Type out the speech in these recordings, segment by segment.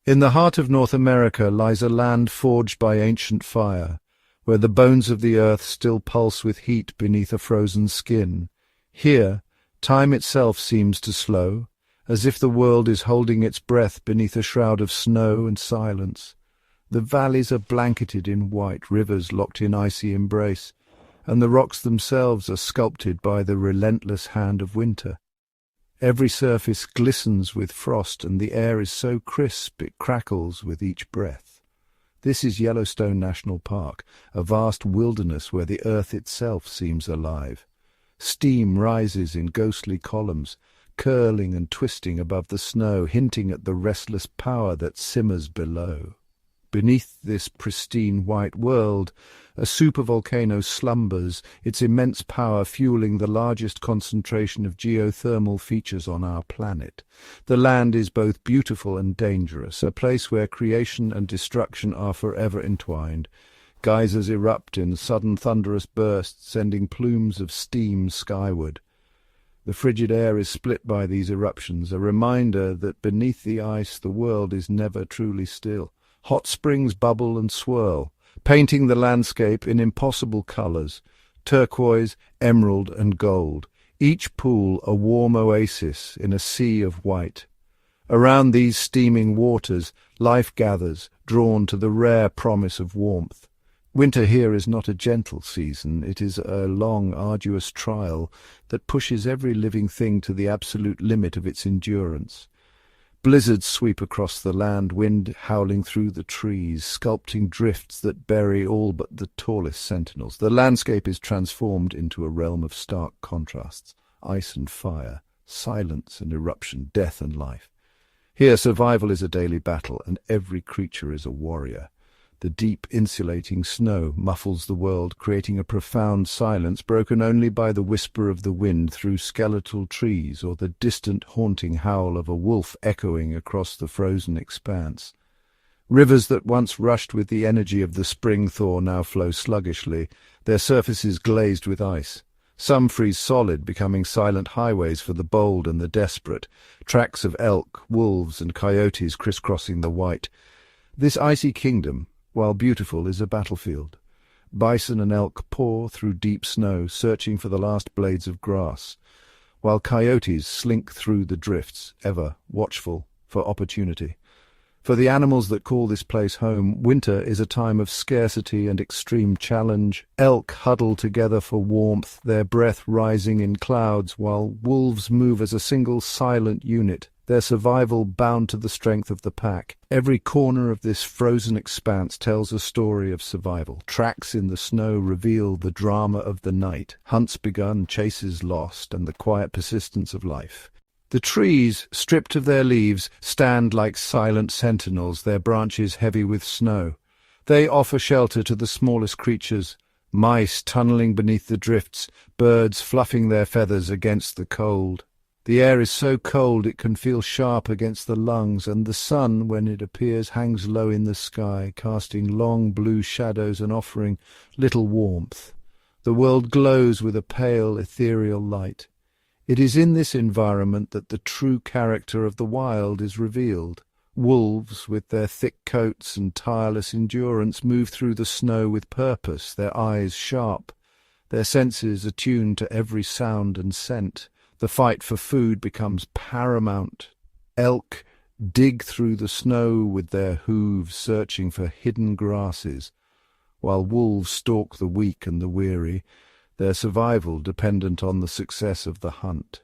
In the heart of North America lies a land forged by ancient fire, where the bones of the earth still pulse with heat beneath a frozen skin. Here, time itself seems to slow, as if the world is holding its breath beneath a shroud of snow and silence. The valleys are blanketed in white, rivers locked in icy embrace, and the rocks themselves are sculpted by the relentless hand of winter. Every surface glistens with frost, and the air is so crisp it crackles with each breath. This is Yellowstone National Park, a vast wilderness where the earth itself seems alive. Steam rises in ghostly columns, curling and twisting above the snow, hinting at the restless power that simmers below. Beneath this pristine white world, a supervolcano slumbers, its immense power fueling the largest concentration of geothermal features on our planet. The land is both beautiful and dangerous, a place where creation and destruction are forever entwined. Geysers erupt in sudden thunderous bursts, sending plumes of steam skyward. The frigid air is split by these eruptions, a reminder that beneath the ice the world is never truly still. Hot springs bubble and swirl, painting the landscape in impossible colors, turquoise, emerald, and gold, each pool a warm oasis in a sea of white. Around these steaming waters, life gathers, drawn to the rare promise of warmth. Winter here is not a gentle season, it is a long, arduous trial that pushes every living thing to the absolute limit of its endurance. Blizzards sweep across the land, wind howling through the trees, sculpting drifts that bury all but the tallest sentinels. The landscape is transformed into a realm of stark contrasts, ice and fire, silence and eruption, death and life. Here survival is a daily battle, and every creature is a warrior. The deep, insulating snow muffles the world, creating a profound silence broken only by the whisper of the wind through skeletal trees or the distant, haunting howl of a wolf echoing across the frozen expanse. Rivers that once rushed with the energy of the spring thaw now flow sluggishly, their surfaces glazed with ice. Some freeze solid, becoming silent highways for the bold and the desperate, tracks of elk, wolves, and coyotes crisscrossing the white. This icy kingdom, while beautiful, is a battlefield. Bison and elk pour through deep snow, searching for the last blades of grass, while coyotes slink through the drifts, ever watchful for opportunity. For the animals that call this place home, winter is a time of scarcity and extreme challenge. Elk huddle together for warmth, their breath rising in clouds, while wolves move as a single silent unit, their survival bound to the strength of the pack. Every corner of this frozen expanse tells a story of survival. Tracks in the snow reveal the drama of the night, hunts begun, chases lost, and the quiet persistence of life. The trees, stripped of their leaves, stand like silent sentinels, their branches heavy with snow. They offer shelter to the smallest creatures, mice tunneling beneath the drifts, birds fluffing their feathers against the cold. The air is so cold it can feel sharp against the lungs, and the sun, when it appears, hangs low in the sky, casting long blue shadows and offering little warmth. The world glows with a pale, ethereal light. It is in this environment that the true character of the wild is revealed. Wolves, with their thick coats and tireless endurance, move through the snow with purpose, their eyes sharp, their senses attuned to every sound and scent. The fight for food becomes paramount. Elk dig through the snow with their hooves, searching for hidden grasses, while wolves stalk the weak and the weary, their survival dependent on the success of the hunt.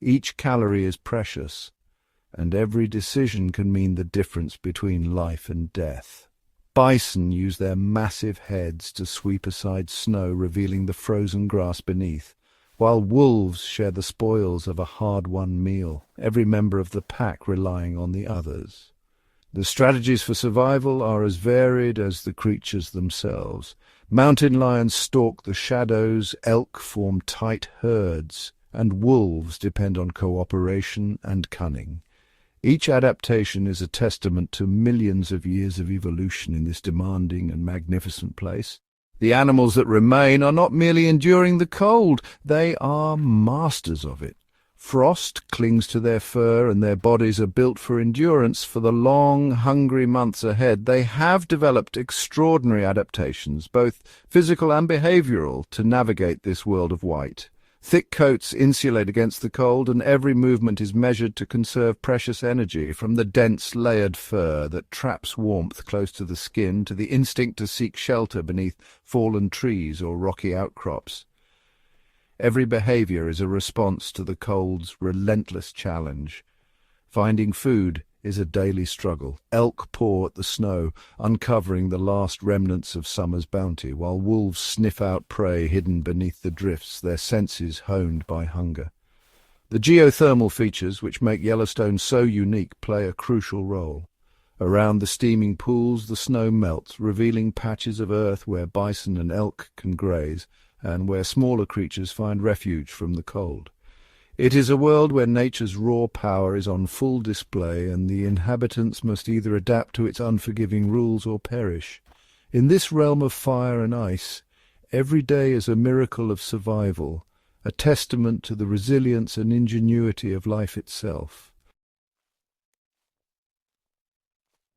Each calorie is precious, and every decision can mean the difference between life and death. Bison use their massive heads to sweep aside snow, revealing the frozen grass beneath, while wolves share the spoils of a hard-won meal, every member of the pack relying on the others. The strategies for survival are as varied as the creatures themselves. Mountain lions stalk the shadows, elk form tight herds, and wolves depend on cooperation and cunning. Each adaptation is a testament to millions of years of evolution in this demanding and magnificent place. The animals that remain are not merely enduring the cold, they are masters of it, Frost clings to their fur and their bodies are built for endurance for the long, hungry months ahead. They have developed extraordinary adaptations, both physical and behavioral, to navigate this world of white. Thick coats insulate against the cold, and every movement is measured to conserve precious energy, from the dense, layered fur that traps warmth close to the skin to the instinct to seek shelter beneath fallen trees or rocky outcrops. Every behavior is a response to the cold's relentless challenge. Finding food is a daily struggle. Elk paw at the snow, uncovering the last remnants of summer's bounty, while wolves sniff out prey hidden beneath the drifts, their senses honed by hunger. The geothermal features which make Yellowstone so unique play a crucial role. Around the steaming pools the snow melts, revealing patches of earth where bison and elk can graze, and where smaller creatures find refuge from the cold. It is a world where nature's raw power is on full display, and the inhabitants must either adapt to its unforgiving rules or perish. In this realm of fire and ice, every day is a miracle of survival, a testament to the resilience and ingenuity of life itself.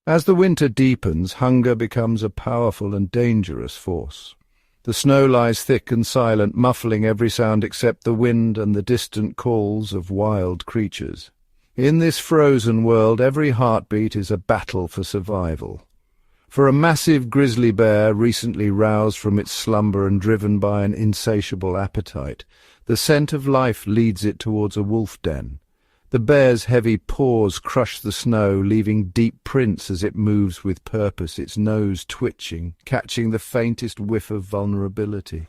As the winter deepens, hunger becomes a powerful and dangerous force. The snow lies thick and silent, muffling every sound except the wind and the distant calls of wild creatures. In this frozen world, every heartbeat is a battle for survival. For a massive grizzly bear, recently roused from its slumber and driven by an insatiable appetite, the scent of life leads it towards a wolf den. The bear's heavy paws crush the snow, leaving deep prints as it moves with purpose, its nose twitching, catching the faintest whiff of vulnerability.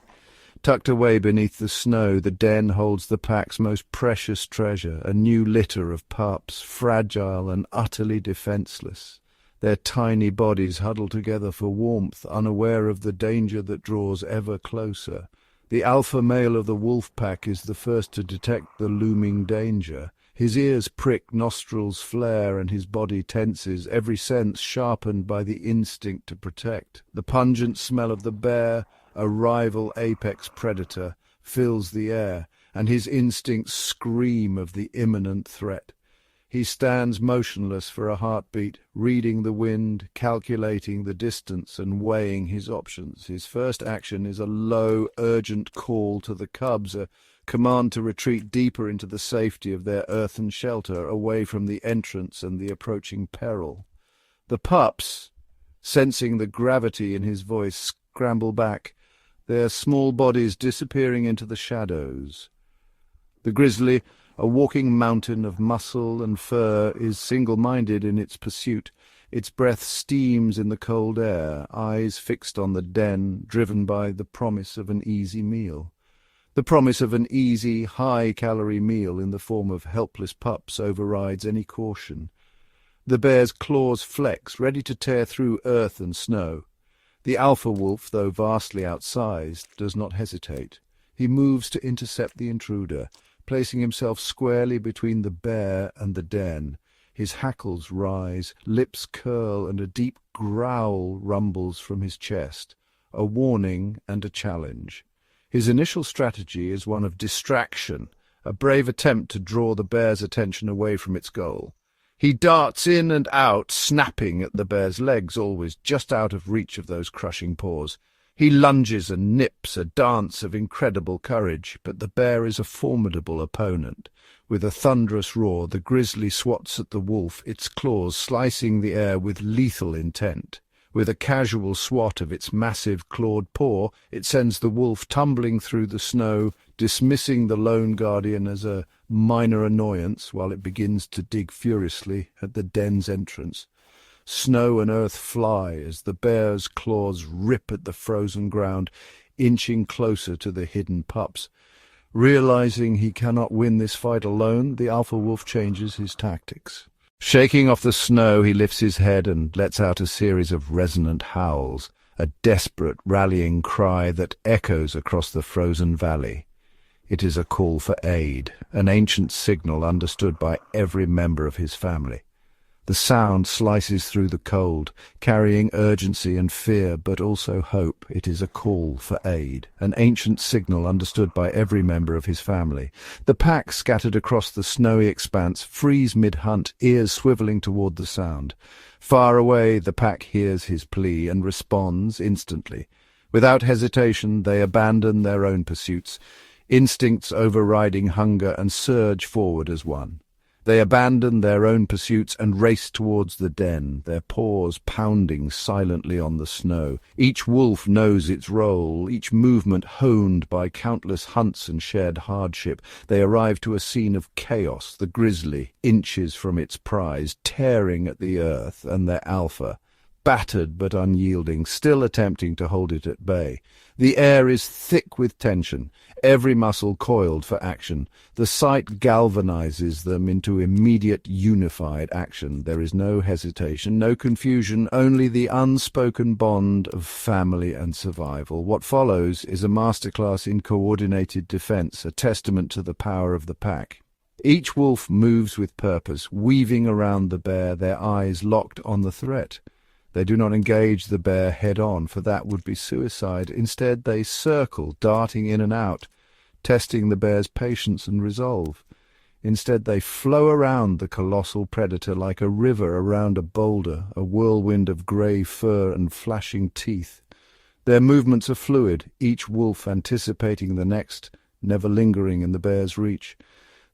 Tucked away beneath the snow, the den holds the pack's most precious treasure, a new litter of pups, fragile and utterly defenseless. Their tiny bodies huddle together for warmth, unaware of the danger that draws ever closer. The alpha male of the wolf pack is the first to detect the looming danger. His ears prick, nostrils flare, and his body tenses, every sense sharpened by the instinct to protect. The pungent smell of the bear, a rival apex predator, fills the air, and his instincts scream of the imminent threat. He stands motionless for a heartbeat, reading the wind, calculating the distance, and weighing his options. His first action is a low, urgent call to the cubs, a command to retreat deeper into the safety of their earthen shelter, away from the entrance and the approaching peril. The pups, sensing the gravity in his voice, scramble back, their small bodies disappearing into the shadows. The grizzly, a walking mountain of muscle and fur, is single-minded in its pursuit. Its breath steams in the cold air, eyes fixed on the den, driven by the promise of an easy meal. The promise of an easy, high-calorie meal in the form of helpless pups overrides any caution. The bear's claws flex, ready to tear through earth and snow. The alpha wolf, though vastly outsized, does not hesitate. He moves to intercept the intruder, placing himself squarely between the bear and the den. His hackles rise, lips curl, and a deep growl rumbles from his chest, a warning and a challenge. His initial strategy is one of distraction, a brave attempt to draw the bear's attention away from its goal. He darts in and out, snapping at the bear's legs, always just out of reach of those crushing paws. He lunges and nips, a dance of incredible courage, but the bear is a formidable opponent. With a thunderous roar, the grizzly swats at the wolf, its claws slicing the air with lethal intent. With a casual swat of its massive clawed paw, it sends the wolf tumbling through the snow, dismissing the lone guardian as a minor annoyance while it begins to dig furiously at the den's entrance. Snow and earth fly as the bear's claws rip at the frozen ground, inching closer to the hidden pups. Realizing he cannot win this fight alone, the alpha wolf changes his tactics. Shaking off the snow, he lifts his head and lets out a series of resonant howls, a desperate rallying cry that echoes across the frozen valley. It is a call for aid, an ancient signal understood by every member of his family. The sound slices through the cold, carrying urgency and fear, but also hope. It is a call for aid, an ancient signal understood by every member of his family. The pack, scattered across the snowy expanse, freeze mid-hunt, ears swiveling toward the sound. Far away, the pack hears his plea and responds instantly. Without hesitation, they abandon their own pursuits, instincts overriding hunger, and surge forward as one. They abandon their own pursuits and race towards the den, their paws pounding silently on the snow. Each wolf knows its role, each movement honed by countless hunts and shared hardship. They arrive to a scene of chaos, the grizzly, inches from its prize, tearing at the earth, and their alpha, battered but unyielding, still attempting to hold it at bay. The air is thick with tension, every muscle coiled for action. The sight galvanizes them into immediate, unified action. There is no hesitation, no confusion, only the unspoken bond of family and survival. What follows is a masterclass in coordinated defense, a testament to the power of the pack. Each wolf moves with purpose, weaving around the bear, their eyes locked on the threat. They do not engage the bear head-on, for that would be suicide. Instead, they circle, darting in and out, testing the bear's patience and resolve. Instead, they flow around the colossal predator like a river around a boulder, a whirlwind of grey fur and flashing teeth. Their movements are fluid, each wolf anticipating the next, never lingering in the bear's reach.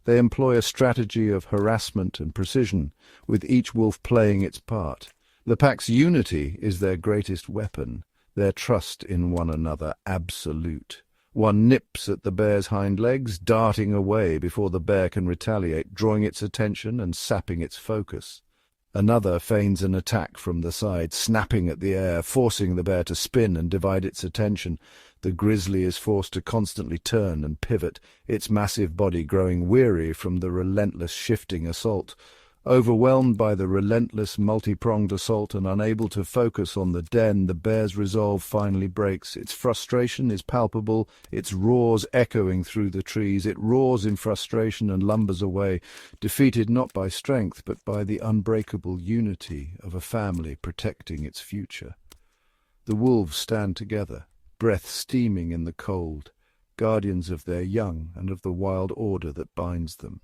They employ a strategy of harassment and precision, with each wolf playing its part. The pack's unity is their greatest weapon, their trust in one another absolute. One nips at the bear's hind legs, darting away before the bear can retaliate, drawing its attention and sapping its focus. Another feigns an attack from the side, snapping at the air, forcing the bear to spin and divide its attention. The grizzly is forced to constantly turn and pivot, its massive body growing weary from the relentless shifting assault. Overwhelmed by the relentless multi-pronged assault and unable to focus on the den, the bear's resolve finally breaks. Its frustration is palpable, its roars echoing through the trees. It roars in frustration and lumbers away, defeated not by strength but by the unbreakable unity of a family protecting its future. The wolves stand together, breath steaming in the cold, guardians of their young and of the wild order that binds them.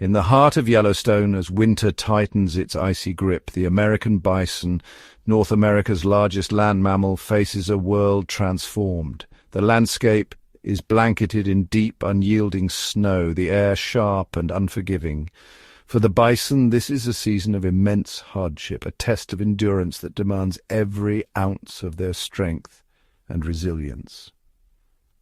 In the heart of Yellowstone, as winter tightens its icy grip, the American bison, North America's largest land mammal, faces a world transformed. The landscape is blanketed in deep, unyielding snow, the air sharp and unforgiving. For the bison, this is a season of immense hardship, a test of endurance that demands every ounce of their strength and resilience.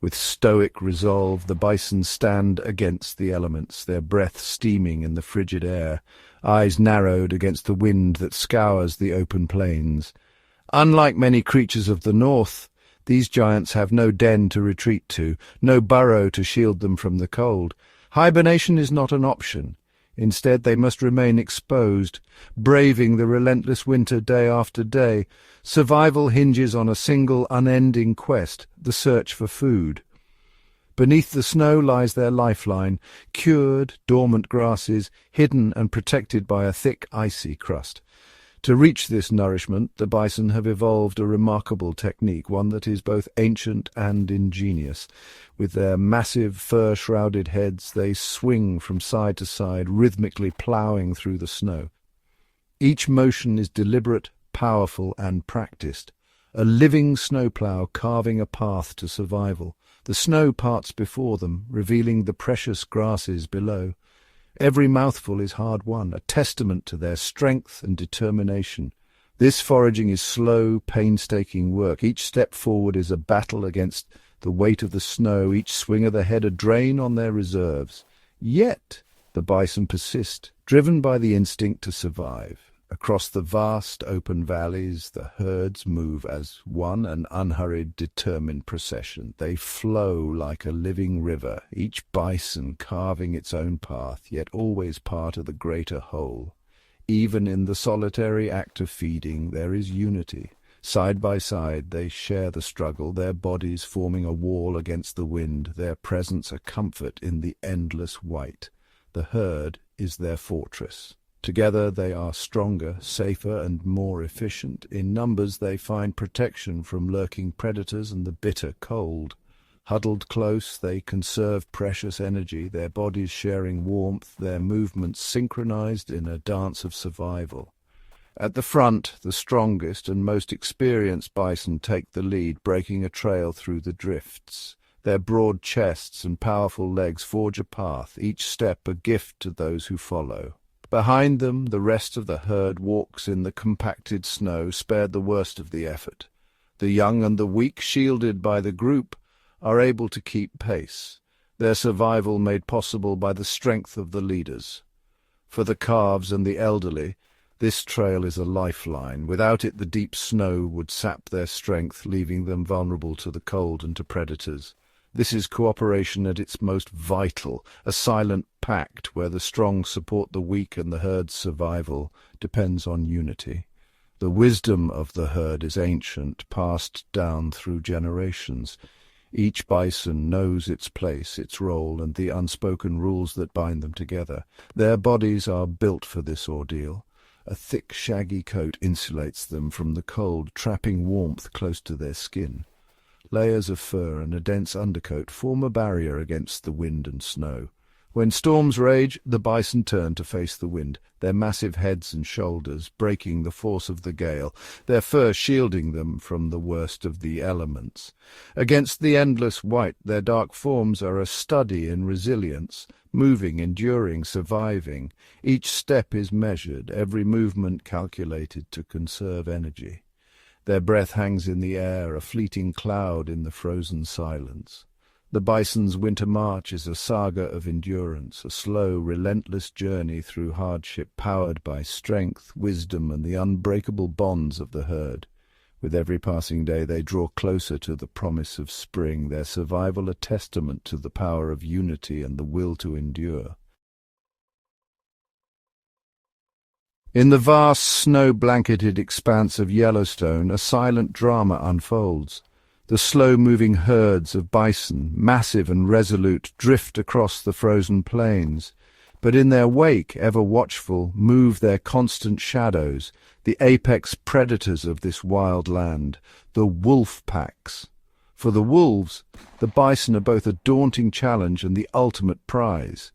With stoic resolve, the bison stand against the elements, their breath steaming in the frigid air, eyes narrowed against the wind that scours the open plains. Unlike many creatures of the north, these giants have no den to retreat to, no burrow to shield them from the cold. Hibernation is not an option. Instead, they must remain exposed, braving the relentless winter day after day. Survival hinges on a single, unending quest, the search for food. Beneath the snow lies their lifeline, cured, dormant grasses, hidden and protected by a thick, icy crust. To reach this nourishment, the bison have evolved a remarkable technique, one that is both ancient and ingenious. With their massive, fur-shrouded heads, they swing from side to side, rhythmically ploughing through the snow. Each motion is deliberate, powerful, and practiced, a living snowplough carving a path to survival. The snow parts before them, revealing the precious grasses below. Every mouthful is hard-won, a testament to their strength and determination. This foraging is slow, painstaking work. Each step forward is a battle against the weight of the snow, each swing of the head a drain on their reserves. Yet the bison persist, driven by the instinct to survive. Across the vast open valleys, the herds move as one, an unhurried, determined procession. They flow like a living river, each bison carving its own path, yet always part of the greater whole. Even in the solitary act of feeding, there is unity. Side by side, they share the struggle, their bodies forming a wall against the wind, their presence a comfort in the endless white. The herd is their fortress. Together they are stronger, safer, and more efficient. In numbers they find protection from lurking predators and the bitter cold. Huddled close, they conserve precious energy, their bodies sharing warmth, their movements synchronized in a dance of survival. At the front, the strongest and most experienced bison take the lead, breaking a trail through the drifts. Their broad chests and powerful legs forge a path, each step a gift to those who follow. Behind them, the rest of the herd walks in the compacted snow, spared the worst of the effort. The young and the weak, shielded by the group, are able to keep pace, their survival made possible by the strength of the leaders. For the calves and the elderly, this trail is a lifeline. Without it, the deep snow would sap their strength, leaving them vulnerable to the cold and to predators. This is cooperation at its most vital, a silent pact where the strong support the weak and the herd's survival depends on unity. The wisdom of the herd is ancient, passed down through generations. Each bison knows its place, its role, and the unspoken rules that bind them together. Their bodies are built for this ordeal. A thick, shaggy coat insulates them from the cold, trapping warmth close to their skin. Layers of fur and a dense undercoat form a barrier against the wind and snow. When storms rage, the bison turn to face the wind, their massive heads and shoulders breaking the force of the gale, their fur shielding them from the worst of the elements. Against the endless white, their dark forms are a study in resilience, moving, enduring, surviving. Each step is measured, every movement calculated to conserve energy. Their breath hangs in the air, a fleeting cloud in the frozen silence. The bison's winter march is a saga of endurance, a slow, relentless journey through hardship powered by strength, wisdom, and the unbreakable bonds of the herd. With every passing day they draw closer to the promise of spring, their survival a testament to the power of unity and the will to endure. In the vast, snow-blanketed expanse of Yellowstone, a silent drama unfolds. The slow-moving herds of bison, massive and resolute, drift across the frozen plains. But in their wake, ever watchful, move their constant shadows, the apex predators of this wild land, the wolf packs. For the wolves, the bison are both a daunting challenge and the ultimate prize.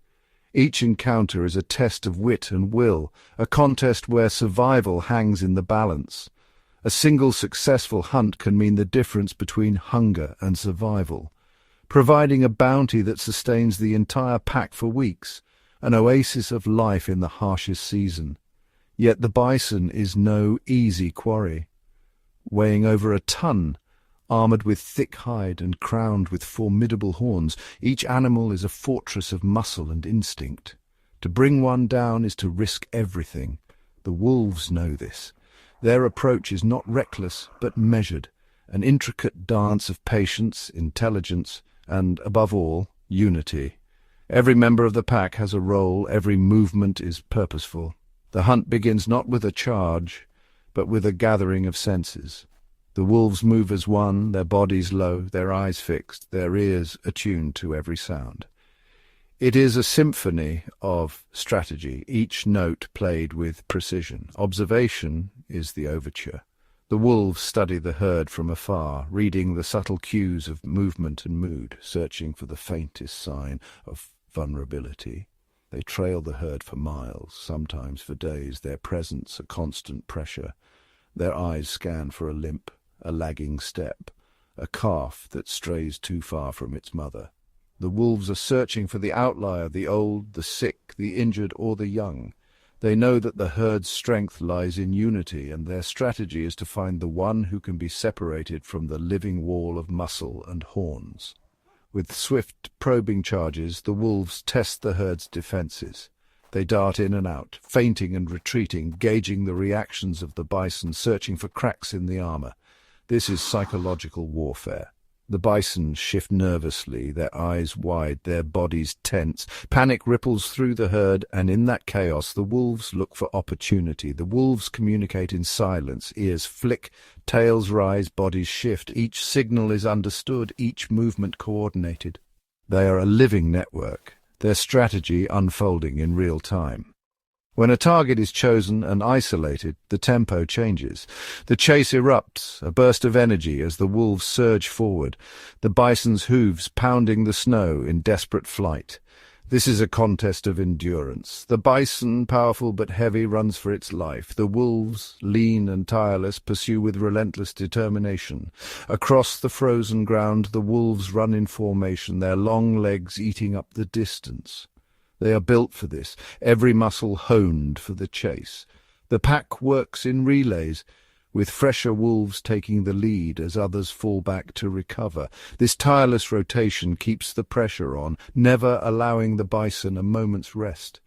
Each encounter is a test of wit and will, a contest where survival hangs in the balance. A single successful hunt can mean the difference between hunger and survival, providing a bounty that sustains the entire pack for weeks, an oasis of life in the harshest season. Yet the bison is no easy quarry. Weighing over a ton, armored with thick hide and crowned with formidable horns, each animal is a fortress of muscle and instinct. To bring one down is to risk everything. The wolves know this. Their approach is not reckless, but measured, an intricate dance of patience, intelligence, and, above all, unity. Every member of the pack has a role, every movement is purposeful. The hunt begins not with a charge, but with a gathering of senses. The wolves move as one, their bodies low, their eyes fixed, their ears attuned to every sound. It is a symphony of strategy, each note played with precision. Observation is the overture. The wolves study the herd from afar, reading the subtle cues of movement and mood, searching for the faintest sign of vulnerability. They trail the herd for miles, sometimes for days, their presence a constant pressure. Their eyes scan for a limp, a lagging step, a calf that strays too far from its mother. The wolves are searching for the outlier, the old, the sick, the injured, or the young. They know that the herd's strength lies in unity, and their strategy is to find the one who can be separated from the living wall of muscle and horns. With swift, probing charges, the wolves test the herd's defenses. They dart in and out, feinting and retreating, gauging the reactions of the bison, searching for cracks in the armor. This is psychological warfare. The bison shift nervously, their eyes wide, their bodies tense. Panic ripples through the herd, and in that chaos the wolves look for opportunity. The wolves communicate in silence. Ears flick, tails rise, bodies shift. Each signal is understood, each movement coordinated. They are a living network, their strategy unfolding in real time. When a target is chosen and isolated, the tempo changes. The chase erupts, a burst of energy as the wolves surge forward, the bison's hooves pounding the snow in desperate flight. This is a contest of endurance. The bison, powerful but heavy, runs for its life. The wolves, lean and tireless, pursue with relentless determination. Across the frozen ground, the wolves run in formation, their long legs eating up the distance. They are built for this, every muscle honed for the chase. The pack works in relays, with fresher wolves taking the lead as others fall back to recover. This tireless rotation keeps the pressure on, never allowing the bison a moment's rest.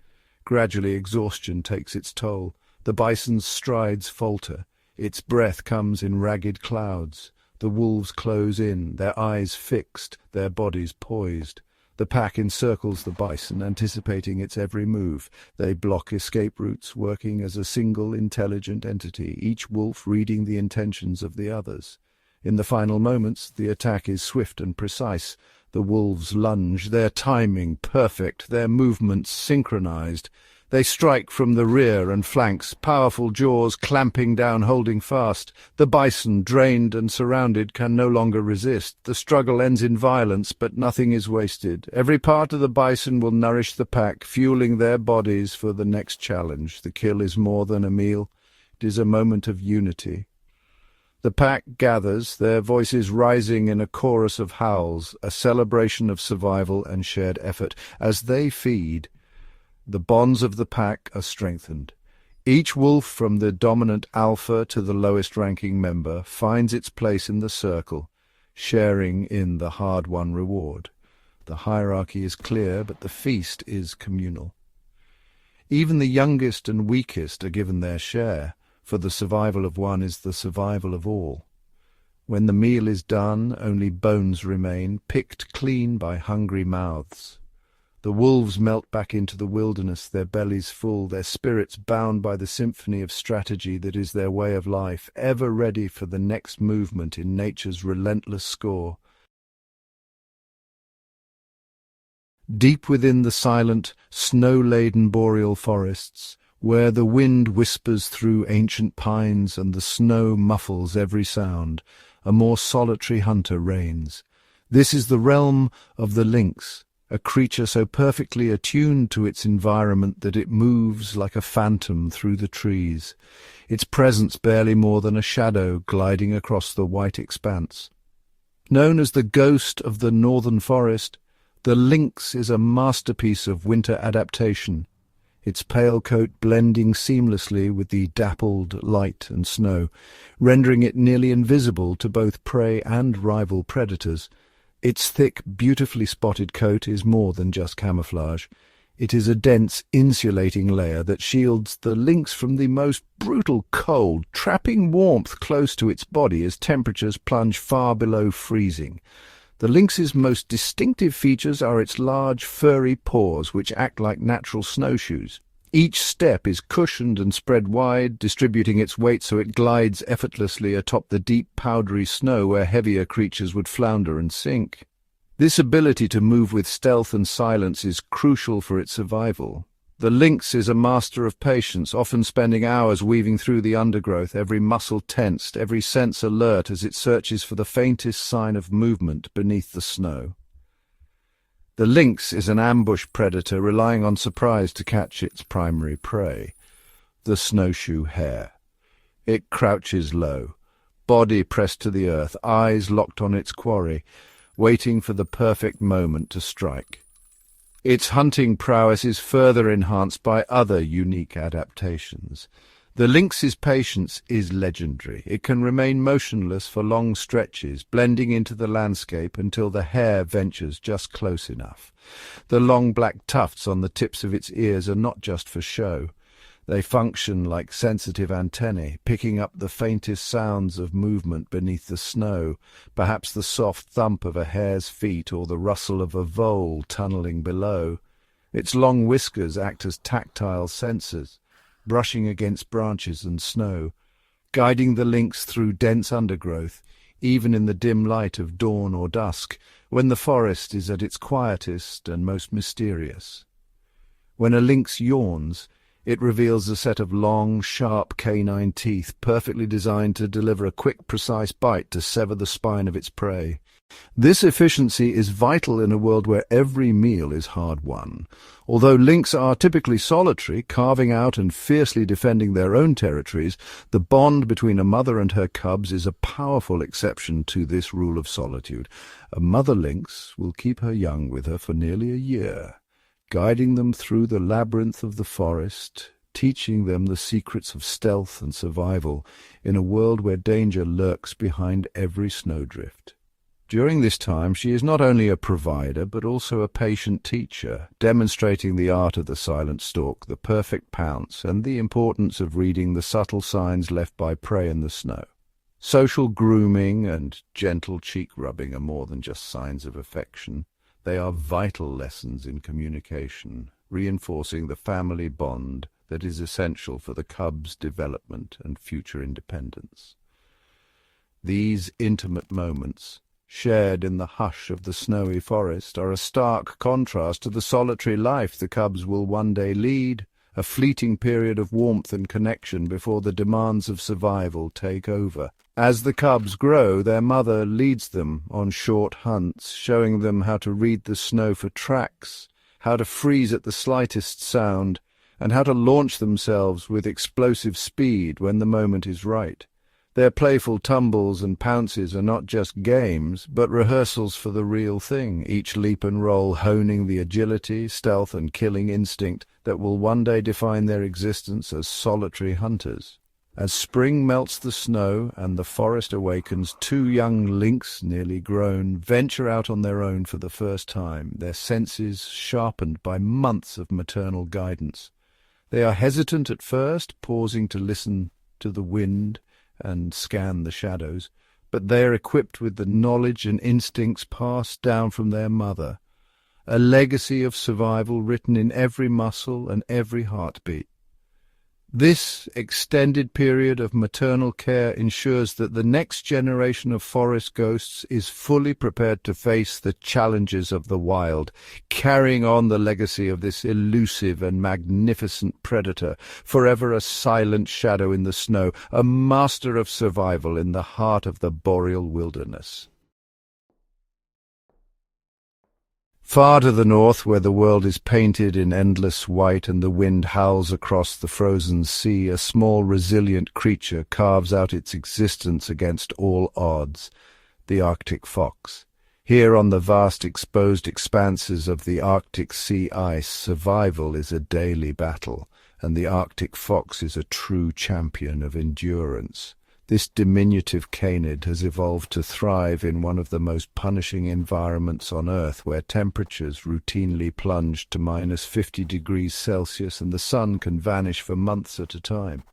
Gradually, exhaustion takes its toll. The bison's strides falter. Its breath comes in ragged clouds. The wolves close in, their eyes fixed, their bodies poised. The pack encircles the bison, anticipating its every move. They block escape routes, working as a single intelligent entity, each wolf reading the intentions of the others. In the final moments, the attack is swift and precise. The wolves lunge, their timing perfect, their movements synchronized. They strike from the rear and flanks, powerful jaws clamping down, holding fast. The bison, drained and surrounded, can no longer resist. The struggle ends in violence, but nothing is wasted. Every part of the bison will nourish the pack, fueling their bodies for the next challenge. The kill is more than a meal. It is a moment of unity. The pack gathers, their voices rising in a chorus of howls, a celebration of survival and shared effort. As they feed, the bonds of the pack are strengthened. Each wolf, from the dominant alpha to the lowest-ranking member, finds its place in the circle, sharing in the hard-won reward. The hierarchy is clear, but the feast is communal. Even the youngest and weakest are given their share, for the survival of one is the survival of all. When the meal is done, only bones remain, picked clean by hungry mouths. The wolves melt back into the wilderness, their bellies full, their spirits bound by the symphony of strategy that is their way of life, ever ready for the next movement in nature's relentless score. Deep within the silent, snow-laden boreal forests, where the wind whispers through ancient pines and the snow muffles every sound, a more solitary hunter reigns. This is the realm of the lynx, a creature so perfectly attuned to its environment that it moves like a phantom through the trees, its presence barely more than a shadow gliding across the white expanse. Known as the ghost of the northern forest, the lynx is a masterpiece of winter adaptation, its pale coat blending seamlessly with the dappled light and snow, rendering it nearly invisible to both prey and rival predators. Its thick, beautifully spotted coat is more than just camouflage. It is a dense, insulating layer that shields the lynx from the most brutal cold, trapping warmth close to its body as temperatures plunge far below freezing. The lynx's most distinctive features are its large, furry paws, which act like natural snowshoes. Each step is cushioned and spread wide, distributing its weight so it glides effortlessly atop the deep, powdery snow where heavier creatures would flounder and sink. This ability to move with stealth and silence is crucial for its survival. The lynx is a master of patience, often spending hours weaving through the undergrowth, every muscle tensed, every sense alert as it searches for the faintest sign of movement beneath the snow. The lynx is an ambush predator relying on surprise to catch its primary prey, the snowshoe hare. It crouches low, body pressed to the earth, eyes locked on its quarry, waiting for the perfect moment to strike. Its hunting prowess is further enhanced by other unique adaptations. The lynx's patience is legendary. It can remain motionless for long stretches, blending into the landscape until the hare ventures just close enough. The long black tufts on the tips of its ears are not just for show. They function like sensitive antennae, picking up the faintest sounds of movement beneath the snow, perhaps the soft thump of a hare's feet or the rustle of a vole tunneling below. Its long whiskers act as tactile sensors, brushing against branches and snow, guiding the lynx through dense undergrowth, even in the dim light of dawn or dusk, when the forest is at its quietest and most mysterious. When a lynx yawns, it reveals a set of long, sharp canine teeth perfectly designed to deliver a quick, precise bite to sever the spine of its prey. This efficiency is vital in a world where every meal is hard-won. Although lynx are typically solitary, carving out and fiercely defending their own territories, the bond between a mother and her cubs is a powerful exception to this rule of solitude. A mother lynx will keep her young with her for nearly a year, guiding them through the labyrinth of the forest, teaching them the secrets of stealth and survival in a world where danger lurks behind every snowdrift. During this time, she is not only a provider, but also a patient teacher, demonstrating the art of the silent stalk, the perfect pounce, and the importance of reading the subtle signs left by prey in the snow. Social grooming and gentle cheek-rubbing are more than just signs of affection. They are vital lessons in communication, reinforcing the family bond that is essential for the cub's development and future independence. These intimate moments, shared in the hush of the snowy forest, are a stark contrast to the solitary life the cubs will one day lead, a fleeting period of warmth and connection before the demands of survival take over. As the cubs grow, their mother leads them on short hunts, showing them how to read the snow for tracks, how to freeze at the slightest sound, and how to launch themselves with explosive speed when the moment is right. Their playful tumbles and pounces are not just games, but rehearsals for the real thing, each leap and roll honing the agility, stealth, and killing instinct that will one day define their existence as solitary hunters. As spring melts the snow and the forest awakens, two young lynx, nearly grown, venture out on their own for the first time, their senses sharpened by months of maternal guidance. They are hesitant at first, pausing to listen to the wind and scan the shadows, but they are equipped with the knowledge and instincts passed down from their mother, a legacy of survival written in every muscle and every heartbeat. This extended period of maternal care ensures that the next generation of forest ghosts is fully prepared to face the challenges of the wild, carrying on the legacy of this elusive and magnificent predator, forever a silent shadow in the snow, a master of survival in the heart of the boreal wilderness. Far to the north, where the world is painted in endless white and the wind howls across the frozen sea, a small resilient creature carves out its existence against all odds, the Arctic fox. Here on the vast exposed expanses of the Arctic sea ice, survival is a daily battle, and the Arctic fox is a true champion of endurance. This diminutive canid has evolved to thrive in one of the most punishing environments on Earth, where temperatures routinely plunge to -50 degrees Celsius and the sun can vanish for months at a time.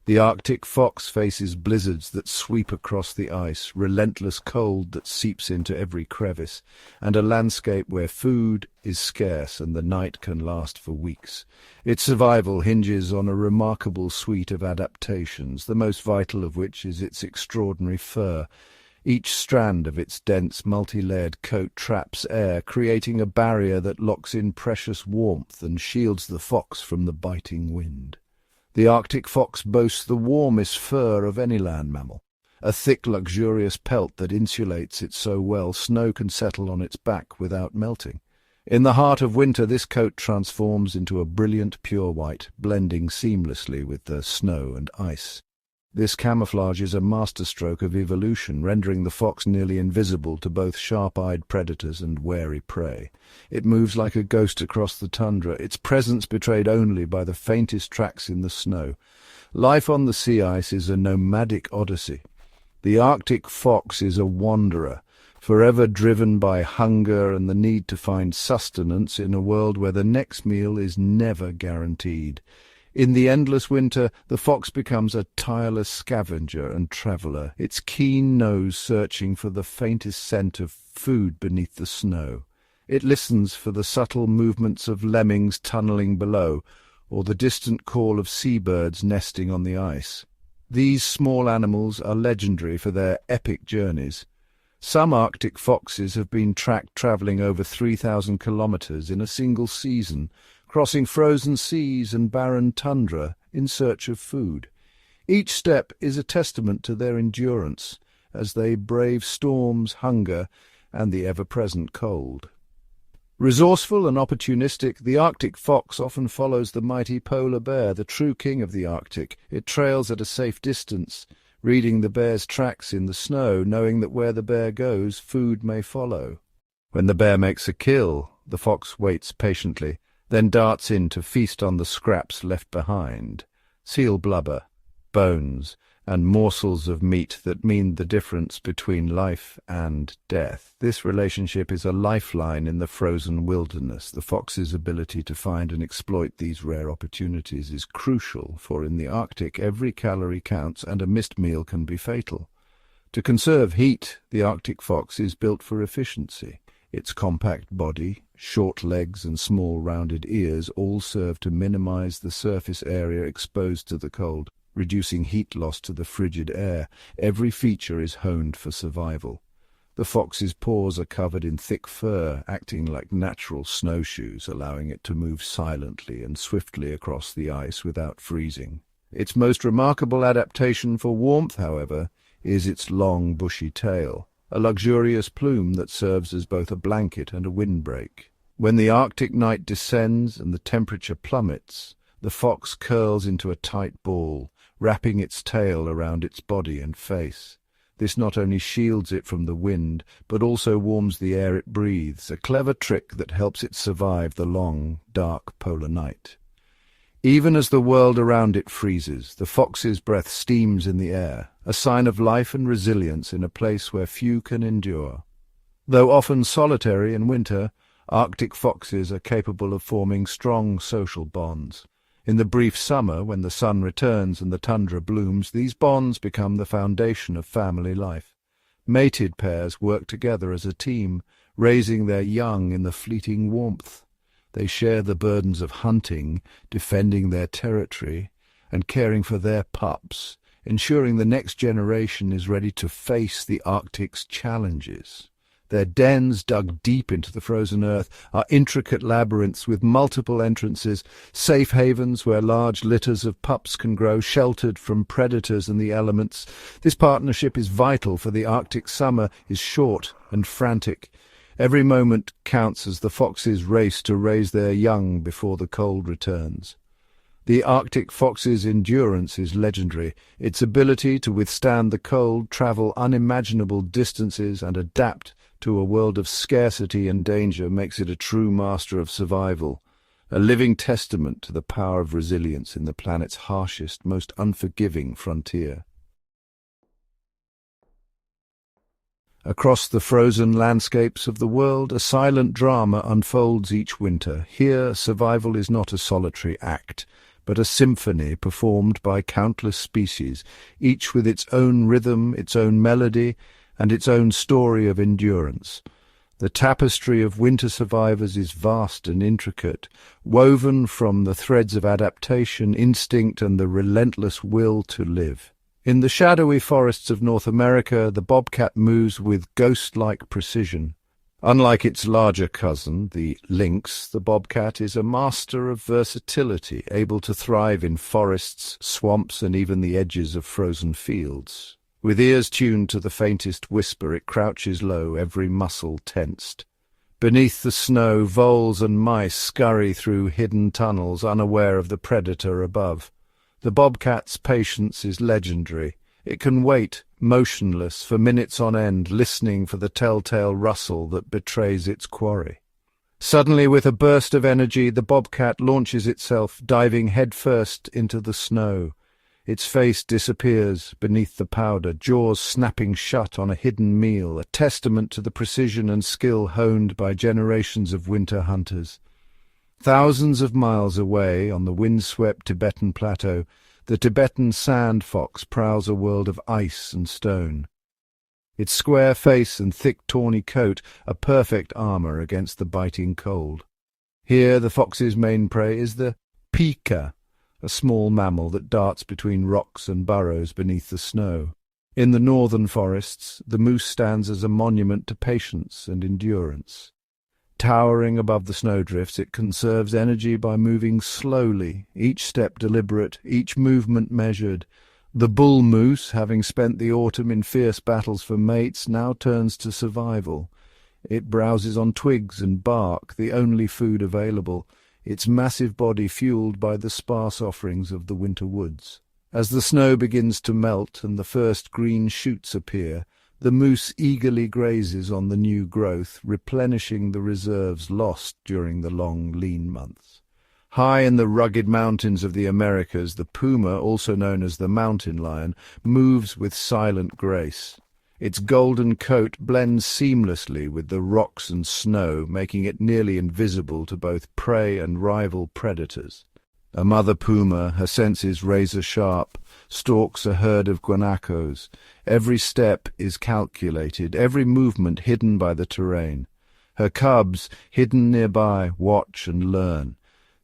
The Arctic fox faces blizzards that sweep across the ice, relentless cold that seeps into every crevice, and a landscape where food is scarce and the night can last for weeks. Its survival hinges on a remarkable suite of adaptations, the most vital of which is its extraordinary fur. Each strand of its dense, multi-layered coat traps air, creating a barrier that locks in precious warmth and shields the fox from the biting wind. The Arctic fox boasts the warmest fur of any land mammal, a thick, luxurious pelt that insulates it so well snow can settle on its back without melting. In the heart of winter, this coat transforms into a brilliant pure white, blending seamlessly with the snow and ice. This camouflage is a masterstroke of evolution, rendering the fox nearly invisible to both sharp-eyed predators and wary prey. It moves like a ghost across the tundra, its presence betrayed only by the faintest tracks in the snow. Life on the sea ice is a nomadic odyssey. The Arctic fox is a wanderer, forever driven by hunger and the need to find sustenance in a world where the next meal is never guaranteed. In the endless winter, the fox becomes a tireless scavenger and traveller, its keen nose searching for the faintest scent of food beneath the snow. It listens for the subtle movements of lemmings tunnelling below, or the distant call of seabirds nesting on the ice. These small animals are legendary for their epic journeys. Some Arctic foxes have been tracked traveling over 3,000 kilometers in a single season, crossing frozen seas and barren tundra in search of food. Each step is a testament to their endurance as they brave storms, hunger, and the ever-present cold. Resourceful and opportunistic, the Arctic fox often follows the mighty polar bear, the true king of the Arctic. It trails at a safe distance, reading the bear's tracks in the snow, knowing that where the bear goes, food may follow. When the bear makes a kill, the fox waits patiently, then darts in to feast on the scraps left behind. Seal blubber, bones, and morsels of meat that mean the difference between life and death. This relationship is a lifeline in the frozen wilderness. The fox's ability to find and exploit these rare opportunities is crucial, for in the Arctic every calorie counts and a missed meal can be fatal. To conserve heat, the Arctic fox is built for efficiency. Its compact body, short legs and small rounded ears all serve to minimize the surface area exposed to the cold, reducing heat loss to the frigid air. Every feature is honed for survival. The fox's paws are covered in thick fur, acting like natural snowshoes, allowing it to move silently and swiftly across the ice without freezing. Its most remarkable adaptation for warmth, however, is its long, bushy tail, a luxurious plume that serves as both a blanket and a windbreak. When the Arctic night descends and the temperature plummets, the fox curls into a tight ball, wrapping its tail around its body and face. This not only shields it from the wind, but also warms the air it breathes, a clever trick that helps it survive the long, dark polar night. Even as the world around it freezes, the fox's breath steams in the air, a sign of life and resilience in a place where few can endure. Though often solitary in winter, Arctic foxes are capable of forming strong social bonds. In the brief summer, when the sun returns and the tundra blooms, these bonds become the foundation of family life. Mated pairs work together as a team, raising their young in the fleeting warmth. They share the burdens of hunting, defending their territory, and caring for their pups, ensuring the next generation is ready to face the Arctic's challenges. Their dens, dug deep into the frozen earth, are intricate labyrinths with multiple entrances, safe havens where large litters of pups can grow, sheltered from predators and the elements. This partnership is vital, for the Arctic summer is short and frantic. Every moment counts as the foxes race to raise their young before the cold returns. The Arctic fox's endurance is legendary. Its ability to withstand the cold, travel unimaginable distances, and adapt to a world of scarcity and danger makes it a true master of survival, a living testament to the power of resilience in the planet's harshest, most unforgiving frontier. Across the frozen landscapes of the world, a silent drama unfolds each winter. Here, survival is not a solitary act, but a symphony performed by countless species, each with its own rhythm, its own melody, and its own story of endurance. The tapestry of winter survivors is vast and intricate, woven from the threads of adaptation, instinct, and the relentless will to live. In the shadowy forests of North America, the bobcat moves with ghost-like precision. Unlike its larger cousin, the lynx, the bobcat is a master of versatility, able to thrive in forests, swamps, and even the edges of frozen fields. With ears tuned to the faintest whisper, it crouches low, every muscle tensed. Beneath the snow, voles and mice scurry through hidden tunnels, unaware of the predator above. The bobcat's patience is legendary. It can wait, motionless, for minutes on end, listening for the telltale rustle that betrays its quarry. Suddenly, with a burst of energy, the bobcat launches itself, diving headfirst into the snow. Its face disappears beneath the powder, jaws snapping shut on a hidden meal, a testament to the precision and skill honed by generations of winter hunters. Thousands of miles away, on the windswept Tibetan plateau, the Tibetan sand fox prowls a world of ice and stone. Its square face and thick tawny coat are perfect armor against the biting cold. Here the fox's main prey is the pika, a small mammal that darts between rocks and burrows beneath the snow. In the northern forests, the moose stands as a monument to patience and endurance. Towering above the snowdrifts, it conserves energy by moving slowly, each step deliberate, each movement measured. The bull moose, having spent the autumn in fierce battles for mates, now turns to survival. It browses on twigs and bark, the only food available, its massive body fueled by the sparse offerings of the winter woods. As the snow begins to melt and the first green shoots appear, the moose eagerly grazes on the new growth, replenishing the reserves lost during the long, lean months. High in the rugged mountains of the Americas, the puma, also known as the mountain lion, moves with silent grace. Its golden coat blends seamlessly with the rocks and snow, making it nearly invisible to both prey and rival predators. A mother puma, her senses razor-sharp, stalks a herd of guanacos. Every step is calculated, every movement hidden by the terrain. Her cubs, hidden nearby, watch and learn,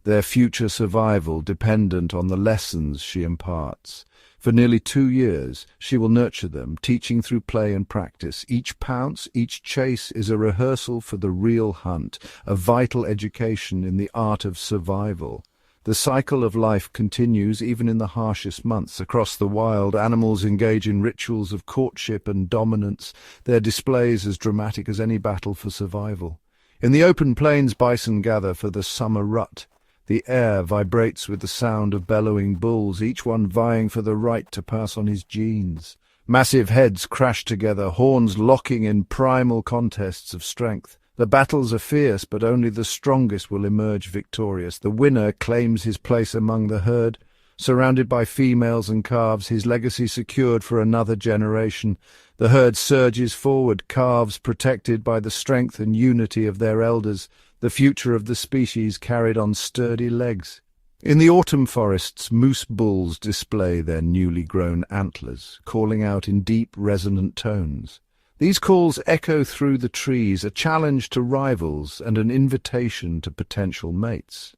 their future survival dependent on the lessons she imparts. For nearly 2 years, she will nurture them, teaching through play and practice. Each pounce, each chase is a rehearsal for the real hunt, a vital education in the art of survival. The cycle of life continues even in the harshest months. Across the wild, animals engage in rituals of courtship and dominance, their displays as dramatic as any battle for survival. In the open plains, bison gather for the summer rut. The air vibrates with the sound of bellowing bulls, each one vying for the right to pass on his genes. Massive heads crash together, horns locking in primal contests of strength. The battles are fierce, but only the strongest will emerge victorious. The winner claims his place among the herd. Surrounded by females and calves, his legacy secured for another generation. The herd surges forward, calves protected by the strength and unity of their elders, the future of the species carried on sturdy legs. In the autumn forests, moose bulls display their newly grown antlers, calling out in deep, resonant tones. These calls echo through the trees, a challenge to rivals and an invitation to potential mates.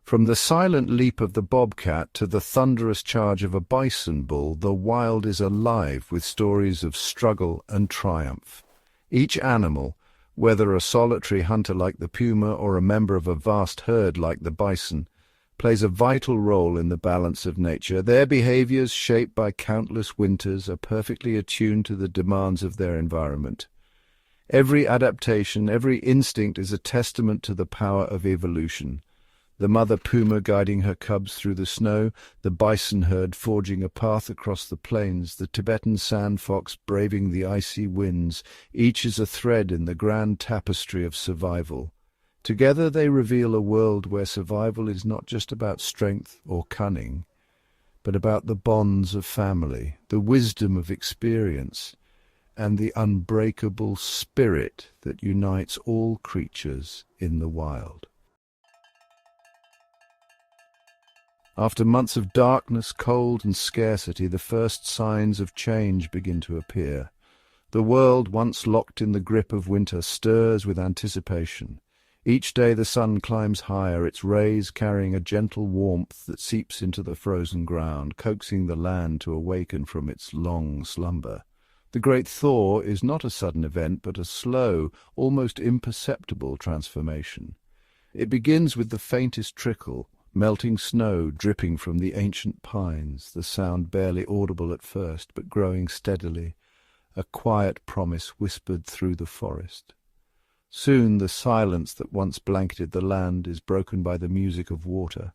From the silent leap of the bobcat to the thunderous charge of a bison bull, the wild is alive with stories of struggle and triumph. Each animal, whether a solitary hunter like the puma or a member of a vast herd like the bison, plays a vital role in the balance of nature. Their behaviors, shaped by countless winters, are perfectly attuned to the demands of their environment. Every adaptation, every instinct is a testament to the power of evolution. The mother puma guiding her cubs through the snow, the bison herd forging a path across the plains, the Tibetan sand fox braving the icy winds, each is a thread in the grand tapestry of survival. Together they reveal a world where survival is not just about strength or cunning, but about the bonds of family, the wisdom of experience, and the unbreakable spirit that unites all creatures in the wild. After months of darkness, cold, and scarcity, the first signs of change begin to appear. The world, once locked in the grip of winter, stirs with anticipation. Each day the sun climbs higher, its rays carrying a gentle warmth that seeps into the frozen ground, coaxing the land to awaken from its long slumber. The great thaw is not a sudden event, but a slow, almost imperceptible transformation. It begins with the faintest trickle, melting snow dripping from the ancient pines, the sound barely audible at first, but growing steadily, a quiet promise whispered through the forest. Soon the silence that once blanketed the land is broken by the music of water.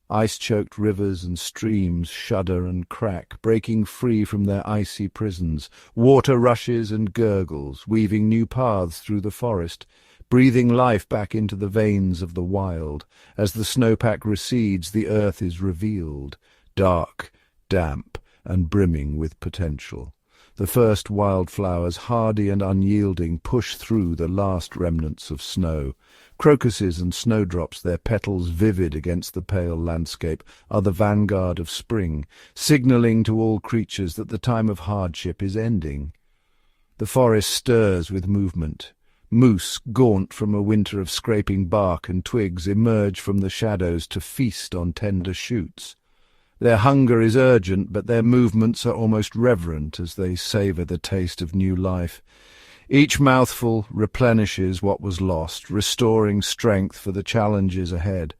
Ice-choked rivers and streams shudder and crack, breaking free from their icy prisons. Water rushes and gurgles, weaving new paths through the forest, breathing life back into the veins of the wild. As the snowpack recedes, the earth is revealed, dark, damp, and brimming with potential. The first wildflowers, hardy and unyielding, push through the last remnants of snow. Crocuses and snowdrops, their petals vivid against the pale landscape, are the vanguard of spring, signaling to all creatures that the time of hardship is ending. The forest stirs with movement. Moose, gaunt from a winter of scraping bark and twigs, emerge from the shadows to feast on tender shoots. Their hunger is urgent, but their movements are almost reverent as they savour the taste of new life. Each mouthful replenishes what was lost, restoring strength for the challenges ahead.